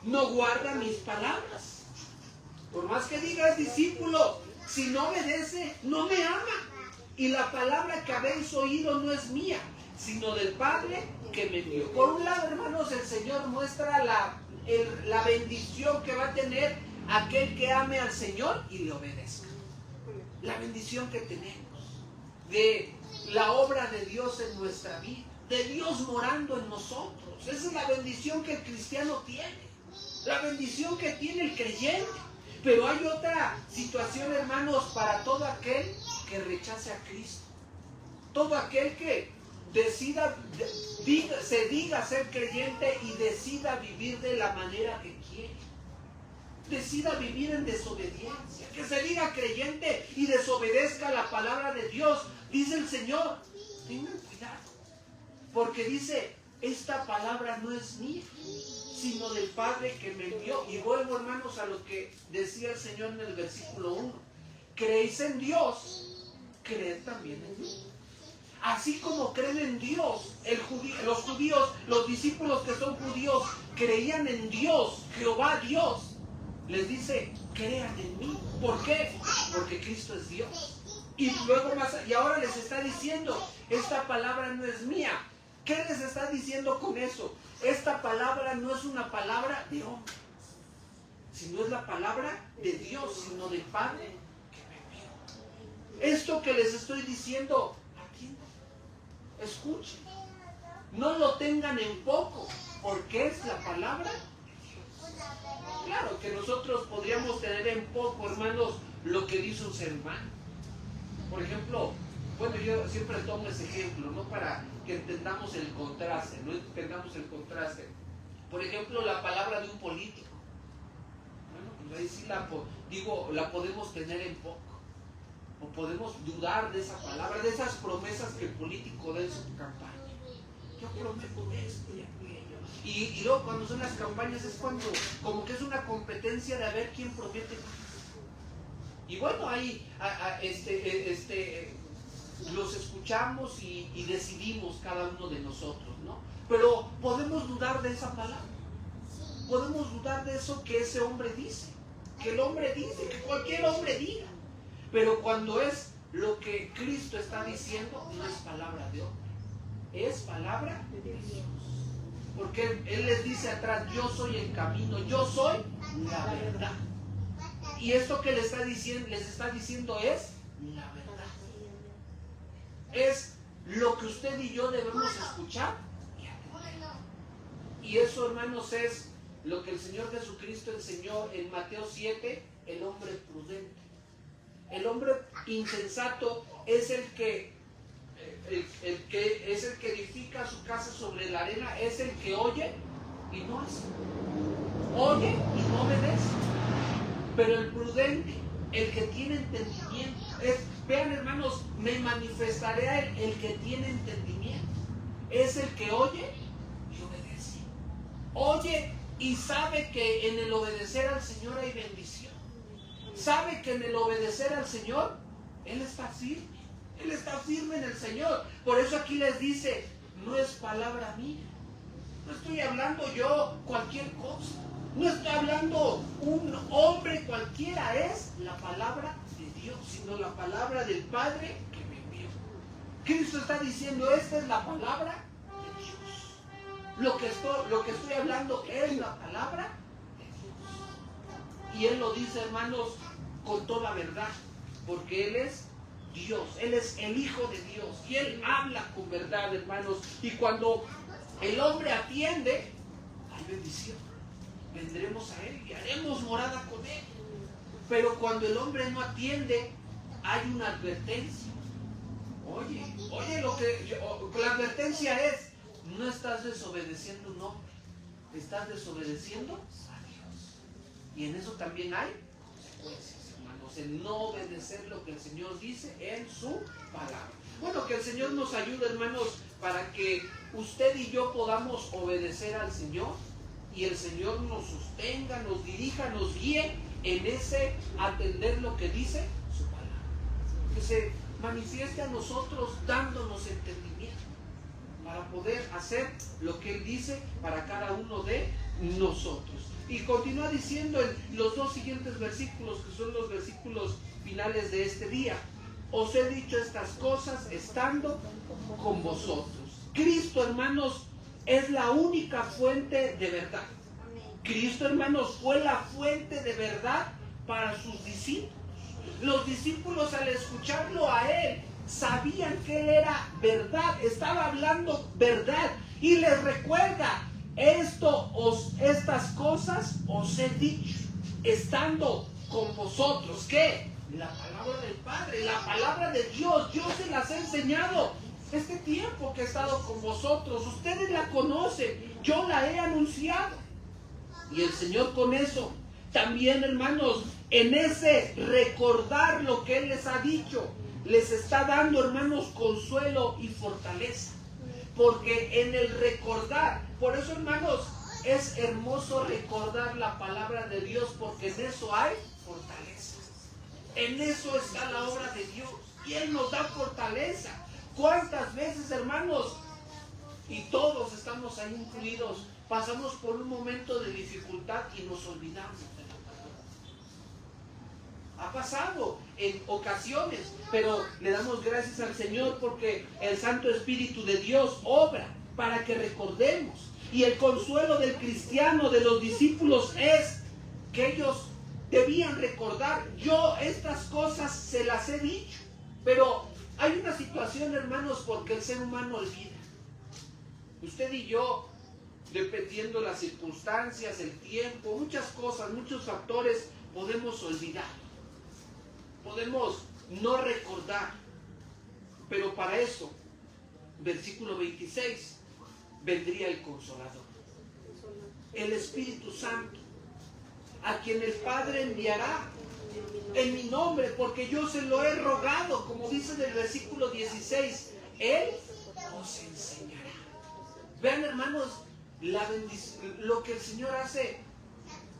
no guarda mis palabras. Por más que digas discípulo, si no obedece, no me ama. Y la palabra que habéis oído no es mía, sino del Padre que me envió. Por un lado, hermanos, el Señor muestra la bendición que va a tener aquel que ame al Señor y le obedezca. La bendición que tenemos de la obra de Dios en nuestra vida, de Dios morando en nosotros. Esa es la bendición que el cristiano tiene, la bendición que tiene el creyente. Pero hay otra situación, hermanos, para todo aquel que rechace a Cristo. Todo aquel que se diga ser creyente y decida vivir de la manera que quiere. Decida vivir en desobediencia. Que se diga creyente y desobedezca la palabra de Dios. Dice el Señor, tengan cuidado. Porque dice, esta palabra no es mía, sino del Padre que me envió. Y vuelvo, hermanos, a lo que decía el Señor en el versículo 1. ¿Creéis en Dios? Creed también en mí. Así como creen en Dios, los judíos, los discípulos que son judíos, creían en Dios, Jehová Dios. Les dice, crean en mí. ¿Por qué? Porque Cristo es Dios. Y luego y ahora les está diciendo, esta palabra no es mía. ¿Qué les está diciendo con eso? Esta palabra no es una palabra de hombre, sino es la palabra de Dios, sino del Padre que me envió. Esto que les estoy diciendo, atiendan, escuchen, no lo tengan en poco, porque es la palabra de Dios. Claro que nosotros podríamos tener en poco, hermanos, lo que dice un ser humano. Por ejemplo, bueno, yo siempre tomo ese ejemplo, ¿no? Para que entendamos el contraste, ¿no? Entendamos el contraste. Por ejemplo, la palabra de un político. Bueno, pues ahí sí la podemos tener en poco. O podemos dudar de esa palabra, de esas promesas que el político da en su campaña. Yo prometo esto y aquello. Y luego cuando son las campañas es cuando como que es una competencia de a ver quién promete más. Y bueno, ahí los escuchamos y decidimos cada uno de nosotros, ¿no? Pero podemos dudar de esa palabra. Podemos dudar de eso que ese hombre dice, que el hombre dice, que cualquier hombre diga. Pero cuando es lo que Cristo está diciendo, no es palabra de hombre, es palabra de Dios. Porque Él les dice atrás, yo soy el camino, yo soy la verdad. Y esto que les está diciendo es la verdad. Es lo que usted y yo debemos escuchar y atender. Y eso, hermanos, es lo que el Señor Jesucristo enseñó en Mateo 7, el hombre prudente. El hombre insensato es el que edifica su casa sobre la arena, es el que oye y no hace. Oye y no obedece. Pero el prudente, el que tiene entendimiento, vean, hermanos, me manifestaré a él, el que tiene entendimiento, es el que oye y obedece. Oye y sabe que en el obedecer al Señor hay bendición. Sabe que en el obedecer al Señor, Él está firme. Él está firme en el Señor. Por eso aquí les dice, no es palabra mía. No estoy hablando yo cualquier cosa. No estoy hablando un hombre cualquiera. Es la palabra de Dios, sino la palabra del Padre que me envió. Cristo está diciendo, esta es la palabra de Dios. Lo que estoy hablando es la palabra de Dios. Y Él lo dice, hermanos, con toda verdad, porque Él es Dios, Él es el Hijo de Dios, y Él habla con verdad, hermanos. Y cuando el hombre atiende, hay bendición. Vendremos a Él y haremos morada con Él. Pero cuando el hombre no atiende, hay una advertencia. Oye, la advertencia es, no estás desobedeciendo un hombre, estás desobedeciendo a Dios. Y en eso también hay consecuencias, hermanos, en no obedecer lo que el Señor dice en su palabra. Bueno, que el Señor nos ayude, hermanos, para que usted y yo podamos obedecer al Señor y el Señor nos sostenga, nos dirija, nos guíe en ese atender lo que dice su palabra. Que se manifieste a nosotros dándonos entendimiento para poder hacer lo que Él dice para cada uno de nosotros. Y continúa diciendo en los dos siguientes versículos, que son los versículos finales de este día: os he dicho estas cosas estando con vosotros. Cristo, hermanos, es la única fuente de verdad. Cristo, hermanos, fue la fuente de verdad para sus discípulos. Los discípulos, al escucharlo a Él, sabían que Él era verdad, estaba hablando verdad. Y les recuerda, estas cosas os he dicho, estando con vosotros. ¿Qué? La palabra del Padre, la palabra de Dios. Dios se las ha enseñado este tiempo que he estado con vosotros. Ustedes la conocen, yo la he anunciado. Y el Señor con eso también, hermanos, en ese recordar lo que Él les ha dicho, les está dando, hermanos, consuelo y fortaleza. Porque en el recordar, por eso, hermanos, es hermoso recordar la palabra de Dios, porque en eso hay fortaleza. En eso está la obra de Dios. Y Él nos da fortaleza. ¿Cuántas veces, hermanos? Y todos estamos ahí incluidos. Pasamos por un momento de dificultad y nos olvidamos de la palabra. Ha pasado en ocasiones, pero le damos gracias al Señor porque el Santo Espíritu de Dios obra para que recordemos. Y el consuelo del cristiano, de los discípulos, es que ellos debían recordar: yo estas cosas se las he dicho. Pero hay una situación, hermanos, porque el ser humano olvida. Usted y yo, dependiendo las circunstancias, el tiempo, muchas cosas, muchos factores, podemos olvidar. Podemos no recordar. Pero para eso, versículo 26, vendría el Consolador, el Espíritu Santo, a quien el Padre enviará en mi nombre, porque yo se lo he rogado, como dice en el versículo 16, Él os enseñará. Vean, hermanos, lo que el Señor hace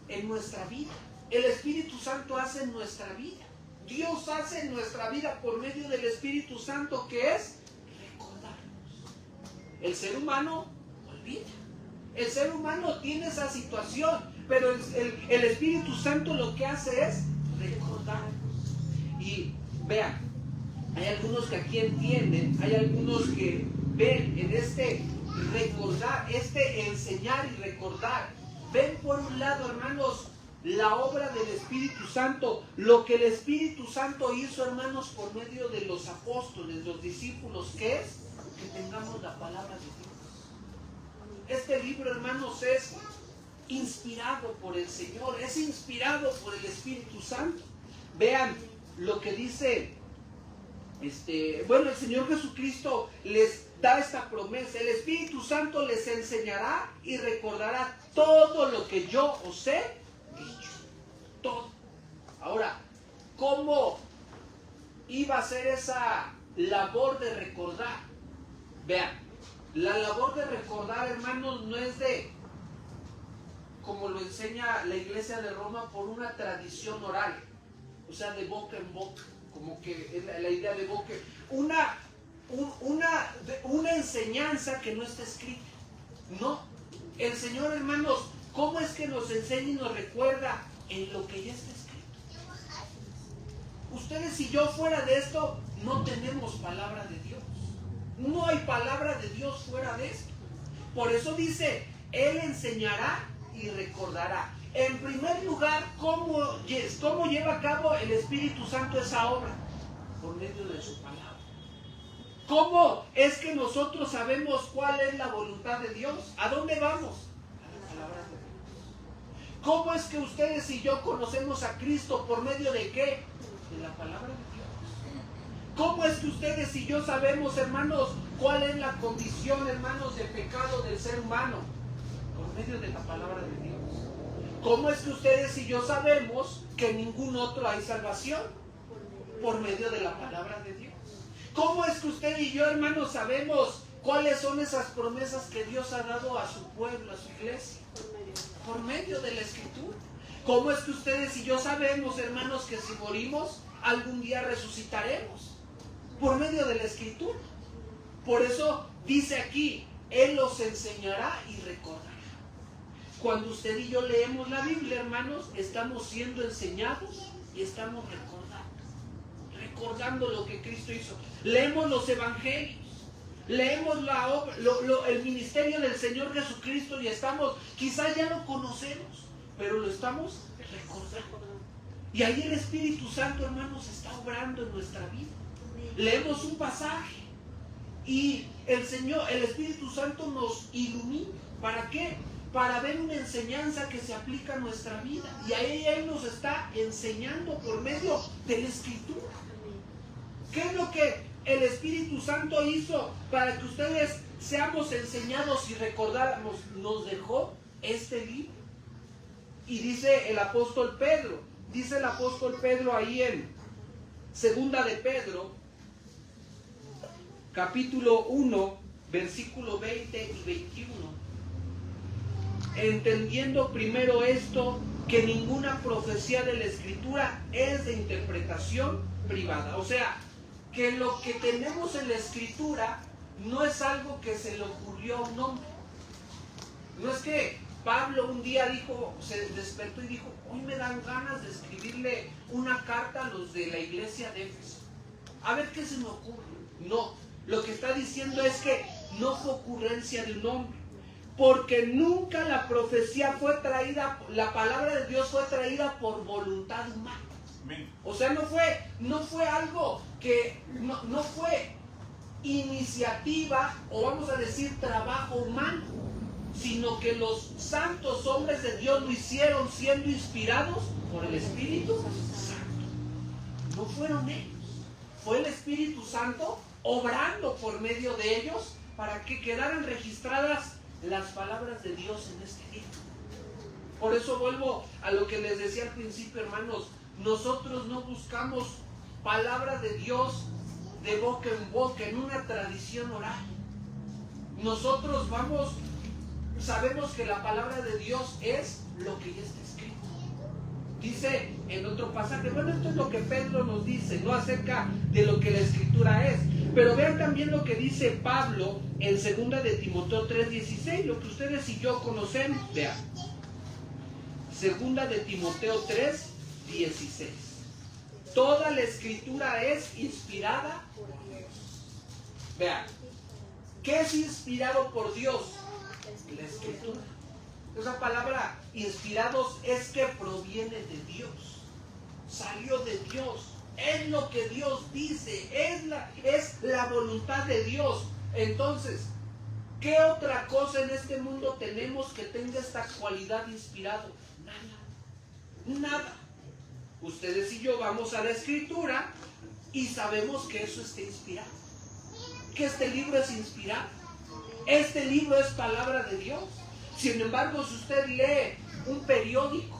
en nuestra vida, el Espíritu Santo hace en nuestra vida. Dios hace en nuestra vida por medio del Espíritu Santo, que es recordarnos. El ser humano olvida. El ser humano tiene esa situación, pero el Espíritu Santo lo que hace es recordarnos. Y vean, hay algunos que aquí entienden, hay algunos que ven en este recordar, este enseñar y recordar. Ven por un lado, hermanos, la obra del Espíritu Santo, lo que el Espíritu Santo hizo, hermanos, por medio de los apóstoles, los discípulos, que es que tengamos la palabra de Dios. Este libro, hermanos, es inspirado por el Señor, es inspirado por el Espíritu Santo. Vean lo que dice, el Señor Jesucristo les da esta promesa: el Espíritu Santo les enseñará y recordará todo lo que yo os he dicho. Todo. Ahora, ¿cómo iba a ser esa labor de recordar? Vean, la labor de recordar, hermanos, no es de, como lo enseña la Iglesia de Roma, por una tradición oral, o sea, de boca en boca, como que es la idea de boca, una enseñanza que no está escrita. No, el Señor, hermanos, ¿cómo es que nos enseña y nos recuerda? En lo que ya está escrito. Ustedes y yo, fuera de esto, no tenemos palabra de Dios. No hay palabra de Dios fuera de esto. Por eso dice, Él enseñará y recordará. En primer lugar, ¿cómo lleva a cabo el Espíritu Santo esa obra? Por medio de su palabra. ¿Cómo es que nosotros sabemos cuál es la voluntad de Dios? ¿A dónde vamos? A la palabra de Dios. ¿Cómo es que ustedes y yo conocemos a Cristo? ¿Por medio de qué? De la palabra de Dios. ¿Cómo es que ustedes y yo sabemos, hermanos, cuál es la condición, hermanos, de pecado del ser humano? Por medio de la palabra de Dios. ¿Cómo es que ustedes y yo sabemos que en ningún otro hay salvación? Por medio de la palabra de Dios. ¿Cómo es que usted y yo, hermanos, sabemos cuáles son esas promesas que Dios ha dado a su pueblo, a su iglesia? Por medio de la Escritura. ¿Cómo es que ustedes y yo sabemos, hermanos, que si morimos, algún día resucitaremos? Por medio de la Escritura. Por eso dice aquí, Él los enseñará y recordará. Cuando usted y yo leemos la Biblia, hermanos, estamos siendo enseñados y estamos recordando lo que Cristo hizo. Leemos los evangelios, leemos el ministerio del Señor Jesucristo y estamos, quizás ya lo conocemos, pero lo estamos recordando. Y ahí el Espíritu Santo, hermanos, está obrando en nuestra vida. Leemos un pasaje y el Espíritu Santo nos ilumina. ¿Para qué? Para ver una enseñanza que se aplica a nuestra vida. Y ahí Él nos está enseñando por medio de la Escritura. ¿Qué es lo que el Espíritu Santo hizo para que ustedes seamos enseñados y recordáramos? Nos dejó este libro. Y dice el apóstol Pedro ahí en Segunda de Pedro, capítulo 1, versículo 20 y 21. Entendiendo primero esto, que ninguna profecía de la Escritura es de interpretación privada. O sea, que lo que tenemos en la Escritura no es algo que se le ocurrió a un hombre. No es que Pablo un día se despertó y dijo, hoy me dan ganas de escribirle una carta a los de la iglesia de Éfeso. A ver qué se me ocurre. No, lo que está diciendo es que no fue ocurrencia de un hombre. Porque nunca la profecía fue traída, la palabra de Dios fue traída por voluntad humana. O sea, no fue algo que, no fue iniciativa, o vamos a decir trabajo humano, sino que los santos hombres de Dios lo hicieron siendo inspirados por el Espíritu Santo. No fueron ellos, fue el Espíritu Santo obrando por medio de ellos para que quedaran registradas las palabras de Dios en este libro. Por eso vuelvo a lo que les decía al principio, hermanos. Nosotros no buscamos palabras de Dios de boca en boca, en una tradición oral. Nosotros sabemos que la palabra de Dios es lo que ya está escrito. Dice en otro pasaje. Bueno, esto es lo que Pedro nos dice, no acerca de lo que la Escritura es. Pero vean también lo que dice Pablo en 2 de Timoteo 3:16, lo que ustedes y yo conocemos. Vean, 2 de Timoteo 3:16. Toda la Escritura es inspirada por Dios. Vean, ¿qué es inspirado por Dios? La Escritura. Esa palabra inspirados es que proviene de Dios, salió de Dios, es lo que Dios dice, es la voluntad de Dios. Entonces, ¿qué otra cosa en este mundo tenemos que tenga esta cualidad inspirado? Nada. Ustedes y yo vamos a la Escritura y sabemos que eso está inspirado, que este libro es inspirado, este libro es palabra de Dios. Sin embargo, si usted lee un periódico,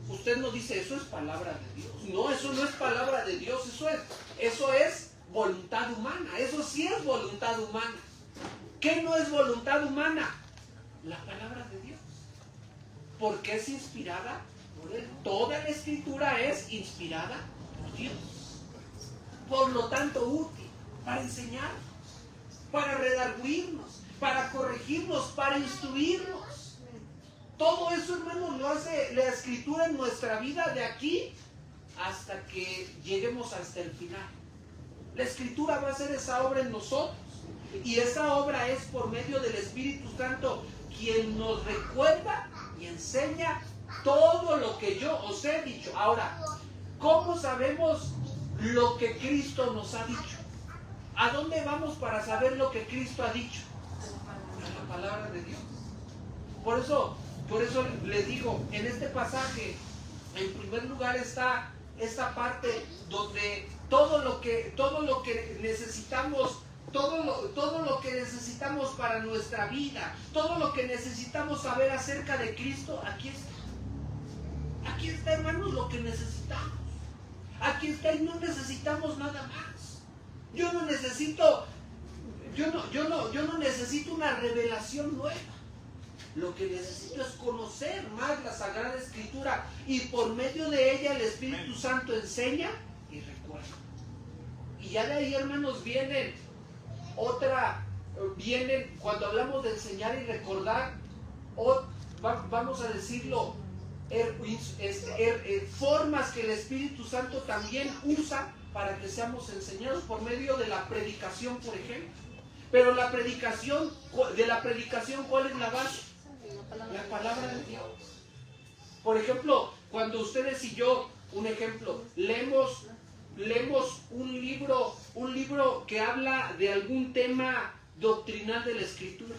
usted no dice, eso es palabra de Dios. No, eso no es palabra de Dios, eso es voluntad humana. Eso sí es voluntad humana. ¿Qué no es voluntad humana? La palabra de Dios. Porque es inspirada por Él. Toda la Escritura es inspirada por Dios. Por lo tanto, útil para enseñar, para redarguirnos, para corregirnos, para instruirnos. Todo eso, hermanos, lo hace la Escritura en nuestra vida de aquí hasta que lleguemos hasta el final. La Escritura va a hacer esa obra en nosotros, y esa obra es por medio del Espíritu Santo, quien nos recuerda y enseña todo lo que yo os he dicho. Ahora, ¿cómo sabemos lo que Cristo nos ha dicho? ¿A dónde vamos para saber lo que Cristo ha dicho? A la palabra de Dios. Por eso les digo, en este pasaje, en primer lugar está esta parte donde todo lo que necesitamos, todo lo que necesitamos para nuestra vida, todo lo que necesitamos saber acerca de Cristo, aquí está. Aquí está, hermanos, lo que necesitamos. Aquí está, y no necesitamos nada más. Yo no necesito una revelación nueva. Lo que necesito es conocer más la Sagrada Escritura, y por medio de ella el Espíritu Santo enseña y recuerda. Y ya de ahí, hermanos, vienen cuando hablamos de enseñar y recordar, vamos a decirlo, formas que el Espíritu Santo también usa para que seamos enseñados por medio de la predicación, por ejemplo. Pero de la predicación, ¿cuál es la base? La palabra de Dios. Por ejemplo, cuando ustedes y yo, un ejemplo, leemos un libro que habla de algún tema doctrinal de la Escritura,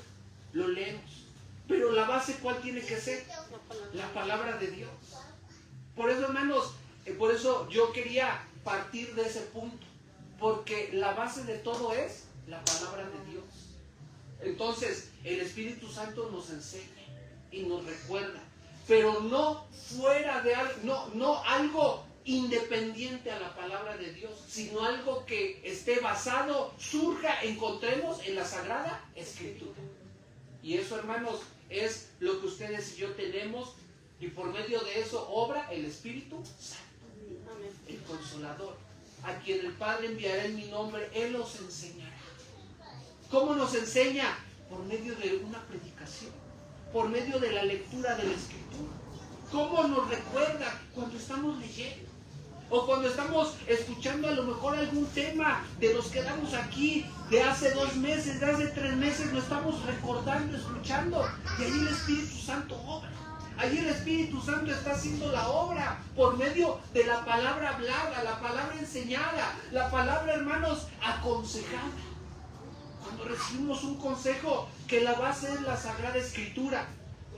lo leemos. Pero la base, ¿cuál tiene que ser? La palabra de Dios. Por eso, hermanos, por eso yo quería partir de ese punto, porque la base de todo es la palabra de Dios. Entonces, el Espíritu Santo nos enseña y nos recuerda, pero no fuera de algo, no algo independiente a la palabra de Dios, sino algo que esté basado, encontremos en la Sagrada Escritura. Y eso, hermanos, es lo que ustedes y yo tenemos, y por medio de eso obra el Espíritu Santo, el Consolador, a quien el Padre enviará en mi nombre. Él os enseñará. ¿Cómo nos enseña? Por medio de una predicación, por medio de la lectura de la Escritura. ¿Cómo nos recuerda? Cuando estamos leyendo, o cuando estamos escuchando a lo mejor algún tema de los que damos aquí de hace 2 meses, de hace 3 meses, lo estamos recordando, escuchando, y ahí el Espíritu Santo obra. Allí el Espíritu Santo está haciendo la obra por medio de la palabra hablada, la palabra enseñada, la palabra, hermanos, aconsejada. Cuando recibimos un consejo, que la base es la Sagrada Escritura,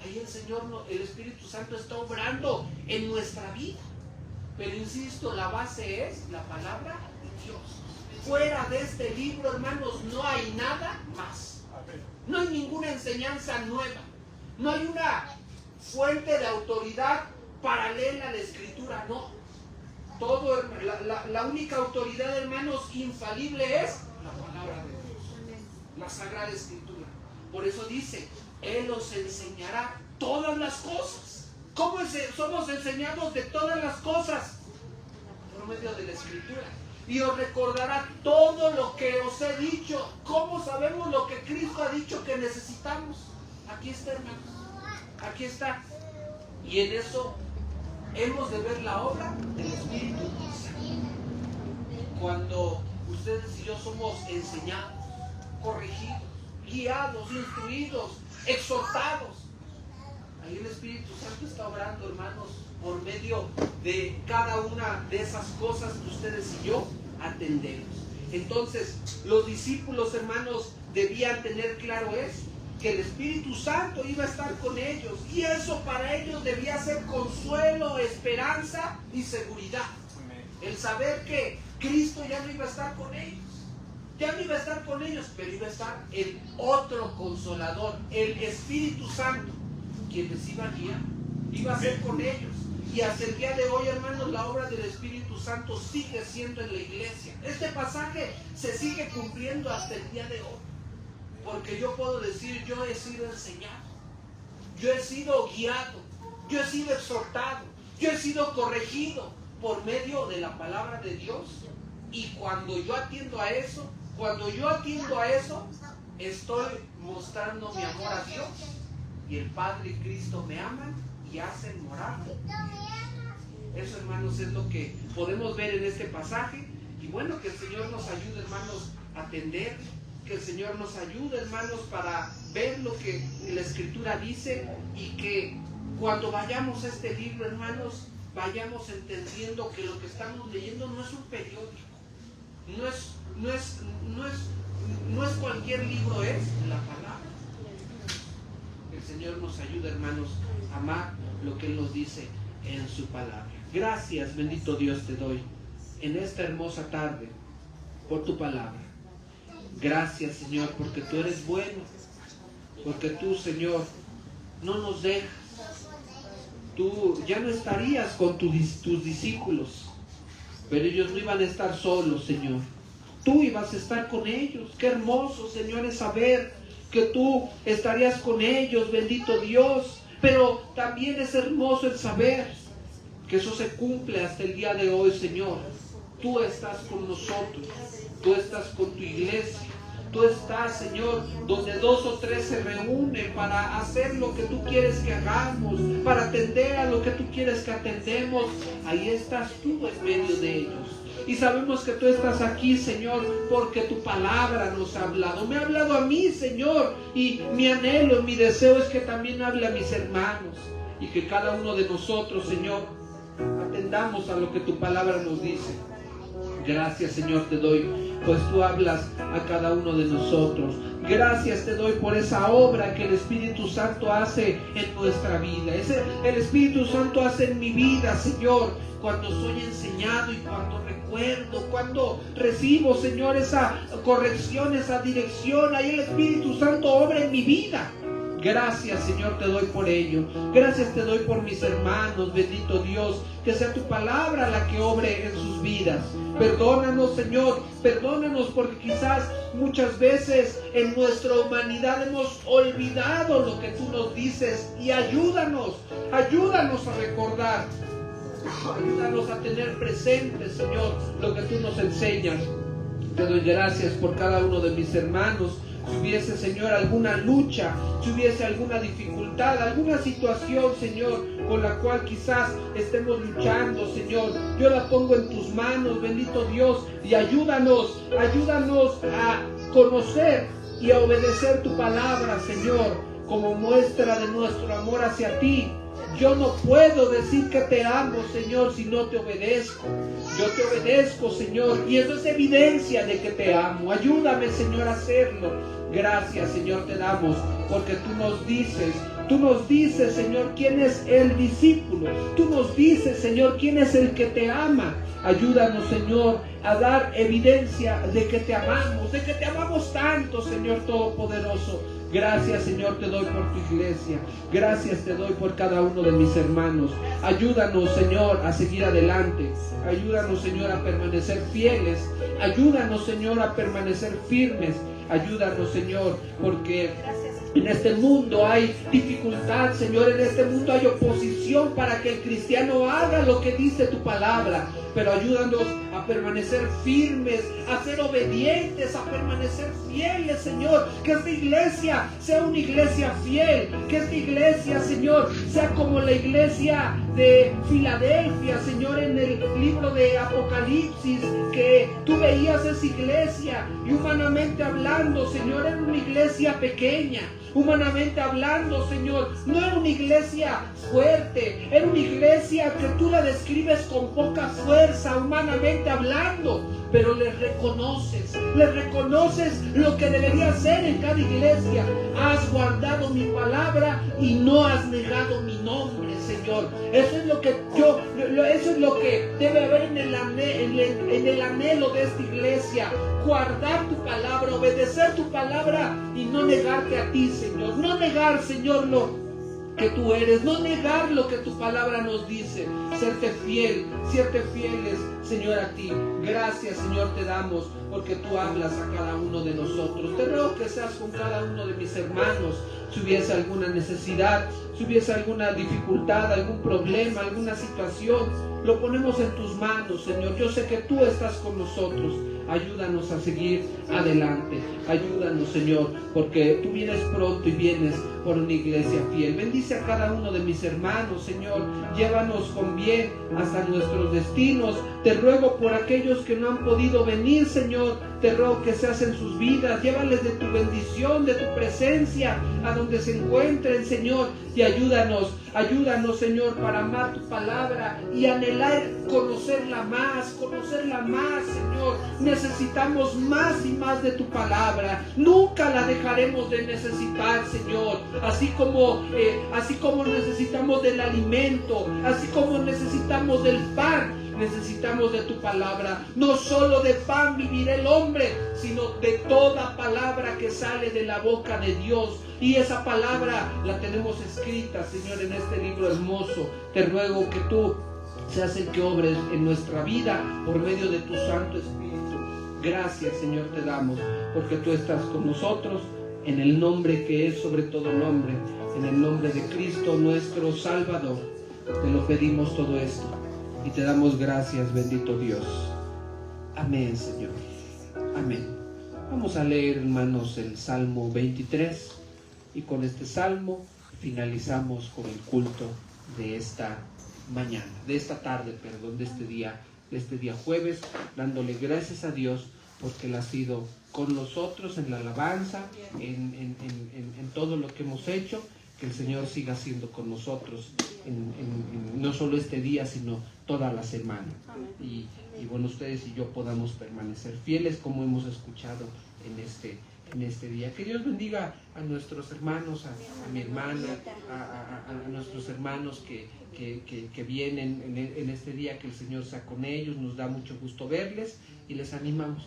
ahí el Espíritu Santo está obrando en nuestra vida. Pero insisto, la base es la palabra de Dios. Fuera de este libro, hermanos, no hay nada más. No hay ninguna enseñanza nueva. No hay una fuente de autoridad paralela a la Escritura, no. La única autoridad, hermanos, infalible es la palabra de Dios, la Sagrada Escritura. Por eso dice, Él os enseñará todas las cosas. ¿Cómo somos enseñados de todas las cosas? Por medio de la Escritura. Y os recordará todo lo que os he dicho. ¿Cómo sabemos lo que Cristo ha dicho que necesitamos? Aquí está, hermanos. Aquí está. Y en eso hemos de ver la obra del Espíritu Santo. Cuando ustedes y yo somos enseñados, corregidos, guiados, instruidos, exhortados, ahí el Espíritu Santo está obrando, hermanos, por medio de cada una de esas cosas que ustedes y yo atendemos. Entonces, los discípulos, hermanos, debían tener claro eso, que el Espíritu Santo iba a estar con ellos, y eso para ellos debía ser consuelo, esperanza y seguridad. El saber que Cristo ya no iba a estar con ellos. Ya no iba a estar con ellos, pero iba a estar el otro consolador, el Espíritu Santo, quien les iba a guiar, iba a ser con ellos. Y hasta el día de hoy, hermanos, la obra del Espíritu Santo sigue siendo en la iglesia. Este pasaje se sigue cumpliendo hasta el día de hoy. Porque yo puedo decir, yo he sido enseñado, yo he sido guiado, yo he sido exhortado, yo he sido corregido por medio de la palabra de Dios. Y cuando yo atiendo a eso, estoy mostrando mi amor a Dios, y el Padre y Cristo me aman y hacen morar. Eso, hermanos, es lo que podemos ver en este pasaje. Y bueno, que el Señor nos ayude, hermanos, a atender, que el Señor nos ayude, hermanos, para ver lo que la Escritura dice, y que cuando vayamos a este libro, hermanos, vayamos entendiendo que lo que estamos leyendo no es un periódico, no es cualquier libro, es la palabra. Que el Señor nos ayude, hermanos, a amar lo que Él nos dice en su palabra. Gracias, bendito Dios, te doy en esta hermosa tarde por tu palabra. Gracias, Señor, porque tú eres bueno, porque tú, Señor, no nos dejas. Tú ya no estarías con tus discípulos, pero ellos no iban a estar solos, Señor. Tú ibas a estar con ellos. Qué hermoso, Señor, es saber que tú estarías con ellos, bendito Dios. Pero también es hermoso el saber que eso se cumple hasta el día de hoy, Señor. Tú estás con nosotros, tú estás con tu iglesia. Tú estás, Señor, donde 2 o 3 se reúnen para hacer lo que tú quieres que hagamos, para atender a lo que tú quieres que atendemos. Ahí estás tú en medio de ellos. Y sabemos que tú estás aquí, Señor, porque tu palabra nos ha hablado. Me ha hablado a mí, Señor, y mi anhelo, mi deseo es que también hable a mis hermanos. Y que cada uno de nosotros, Señor, atendamos a lo que tu palabra nos dice. Gracias, Señor, te doy, pues tú hablas a cada uno de nosotros. Gracias te doy por esa obra que el Espíritu Santo hace en nuestra vida. El Espíritu Santo hace en mi vida, Señor, cuando soy enseñado y cuando recuerdo, cuando recibo, Señor, esa corrección, esa dirección. Ahí el Espíritu Santo obra en mi vida. Gracias, Señor, te doy por ello. Gracias te doy por mis hermanos, bendito Dios. Que sea tu palabra la que obre en sus vidas. Perdónanos, Señor, perdónanos porque quizás muchas veces en nuestra humanidad hemos olvidado lo que tú nos dices. Y ayúdanos a recordar. Ayúdanos a tener presente, Señor, lo que tú nos enseñas. Te doy gracias por cada uno de mis hermanos. Si hubiese, Señor, alguna lucha, si hubiese alguna dificultad, alguna situación, Señor, con la cual quizás estemos luchando, Señor, yo la pongo en tus manos, bendito Dios, y ayúdanos a conocer y a obedecer tu palabra, Señor, como muestra de nuestro amor hacia ti. Yo no puedo decir que te amo, Señor, si no te obedezco. Yo te obedezco, Señor, y eso es evidencia de que te amo. Ayúdame, Señor, a hacerlo. Gracias, Señor, te damos, porque tú nos dices, Señor, quién es el discípulo. Tú nos dices, Señor, quién es el que te ama. Ayúdanos, Señor, a dar evidencia de que te amamos tanto, Señor Todopoderoso. Gracias, Señor, te doy por tu iglesia. Gracias te doy por cada uno de mis hermanos. Ayúdanos, Señor, a seguir adelante. Ayúdanos, Señor, a permanecer fieles. Ayúdanos, Señor, a permanecer firmes. Ayúdanos, Señor, porque en este mundo hay dificultad, Señor, en este mundo hay oposición para que el cristiano haga lo que dice tu palabra. Pero ayúdanos a permanecer firmes, a ser obedientes, a permanecer fieles, Señor. Que esta iglesia sea una iglesia fiel. Que esta iglesia, Señor, sea como la iglesia de Filadelfia, Señor, en el libro de Apocalipsis, que tú veías esa iglesia y humanamente hablando, Señor, era una iglesia pequeña. Humanamente hablando, Señor, no era una iglesia fuerte, era una iglesia que tú la describes con poca fuerza, humanamente hablando, pero les reconoces lo que debería ser en cada iglesia. Has guardado mi palabra y no has negado mi nombre, Señor. Eso es lo que eso es lo que debe haber en el anhelo de esta iglesia. Guardar tu palabra, obedecer tu palabra y no negarte a ti, Señor. No negar, Señor, lo que tú eres, no negar lo que tu palabra nos dice. Serte fieles, Señor, a ti. Gracias, Señor, te damos porque tú hablas a cada uno de nosotros. Te ruego que seas con cada uno de mis hermanos. Si hubiese alguna necesidad, si hubiese alguna dificultad, algún problema, alguna situación, lo ponemos en tus manos, Señor. Yo sé que tú estás con nosotros. Ayúdanos a seguir adelante. Ayúdanos, Señor, porque tú vienes pronto y vienes por una iglesia fiel. Bendice a cada uno de mis hermanos, Señor. Llévanos con bien hasta nuestros destinos. Te ruego por aquellos que no han podido venir, Señor. Te ruego que seas en sus vidas. Llévales de tu bendición, de tu presencia, a donde se encuentren, Señor. Y ayúdanos, Señor, para amar tu palabra y anhelar conocerla más, Señor. Necesitamos más y más de tu palabra. Nunca la dejaremos de necesitar, Señor. Así como necesitamos del alimento, así como necesitamos del pan, necesitamos de tu palabra. No solo de pan vivirá el hombre, sino de toda palabra que sale de la boca de Dios. Y esa palabra la tenemos escrita, Señor, en este libro hermoso. Te ruego que tú seas el que obres en nuestra vida por medio de tu Santo Espíritu. Gracias, Señor, te damos, porque tú estás con nosotros, en el nombre que es sobre todo nombre, en el nombre de Cristo nuestro Salvador. Te lo pedimos todo esto y te damos gracias, bendito Dios. Amén, Señor. Amén. Vamos a leer, hermanos, el Salmo 23 y con este salmo finalizamos con el culto de esta mañana, de esta tarde, perdón, de este día jueves, dándole gracias a Dios porque Él ha sido con nosotros en la alabanza, en todo lo que hemos hecho. Que el Señor siga siendo con nosotros no solo este día, sino toda la semana. Y bueno, ustedes y yo podamos permanecer fieles como hemos escuchado en este día. Que Dios bendiga a nuestros hermanos, a mi hermana, a nuestros hermanos que vienen en este día. Que el Señor sea con ellos. Nos da mucho gusto verles y les animamos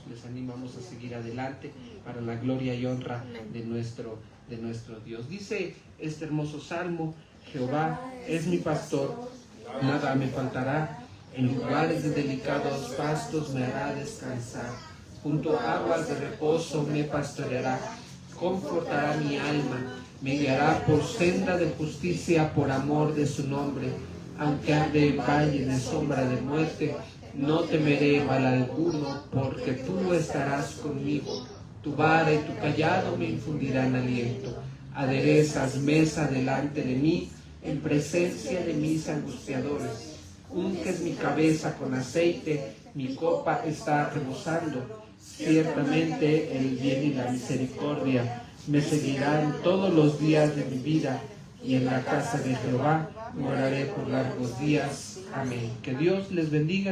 a seguir adelante para la gloria y honra de nuestro Dios. Dice este hermoso salmo: Jehová es mi pastor, nada me faltará. En lugares de delicados pastos me hará descansar. Junto a aguas de reposo me pastoreará. Confortará mi alma. Me guiará por senda de justicia por amor de su nombre. Aunque ande en valle de sombra de muerte, no temeré mal alguno, porque tú estarás conmigo. Tu vara y tu callado me infundirán aliento. Aderezas mesa delante de mí, en presencia de mis angustiadores. Unges mi cabeza con aceite, mi copa está rebosando. Ciertamente el bien y la misericordia me seguirán todos los días de mi vida, y en la casa de Jehová moraré por largos días. Amén. Que Dios les bendiga.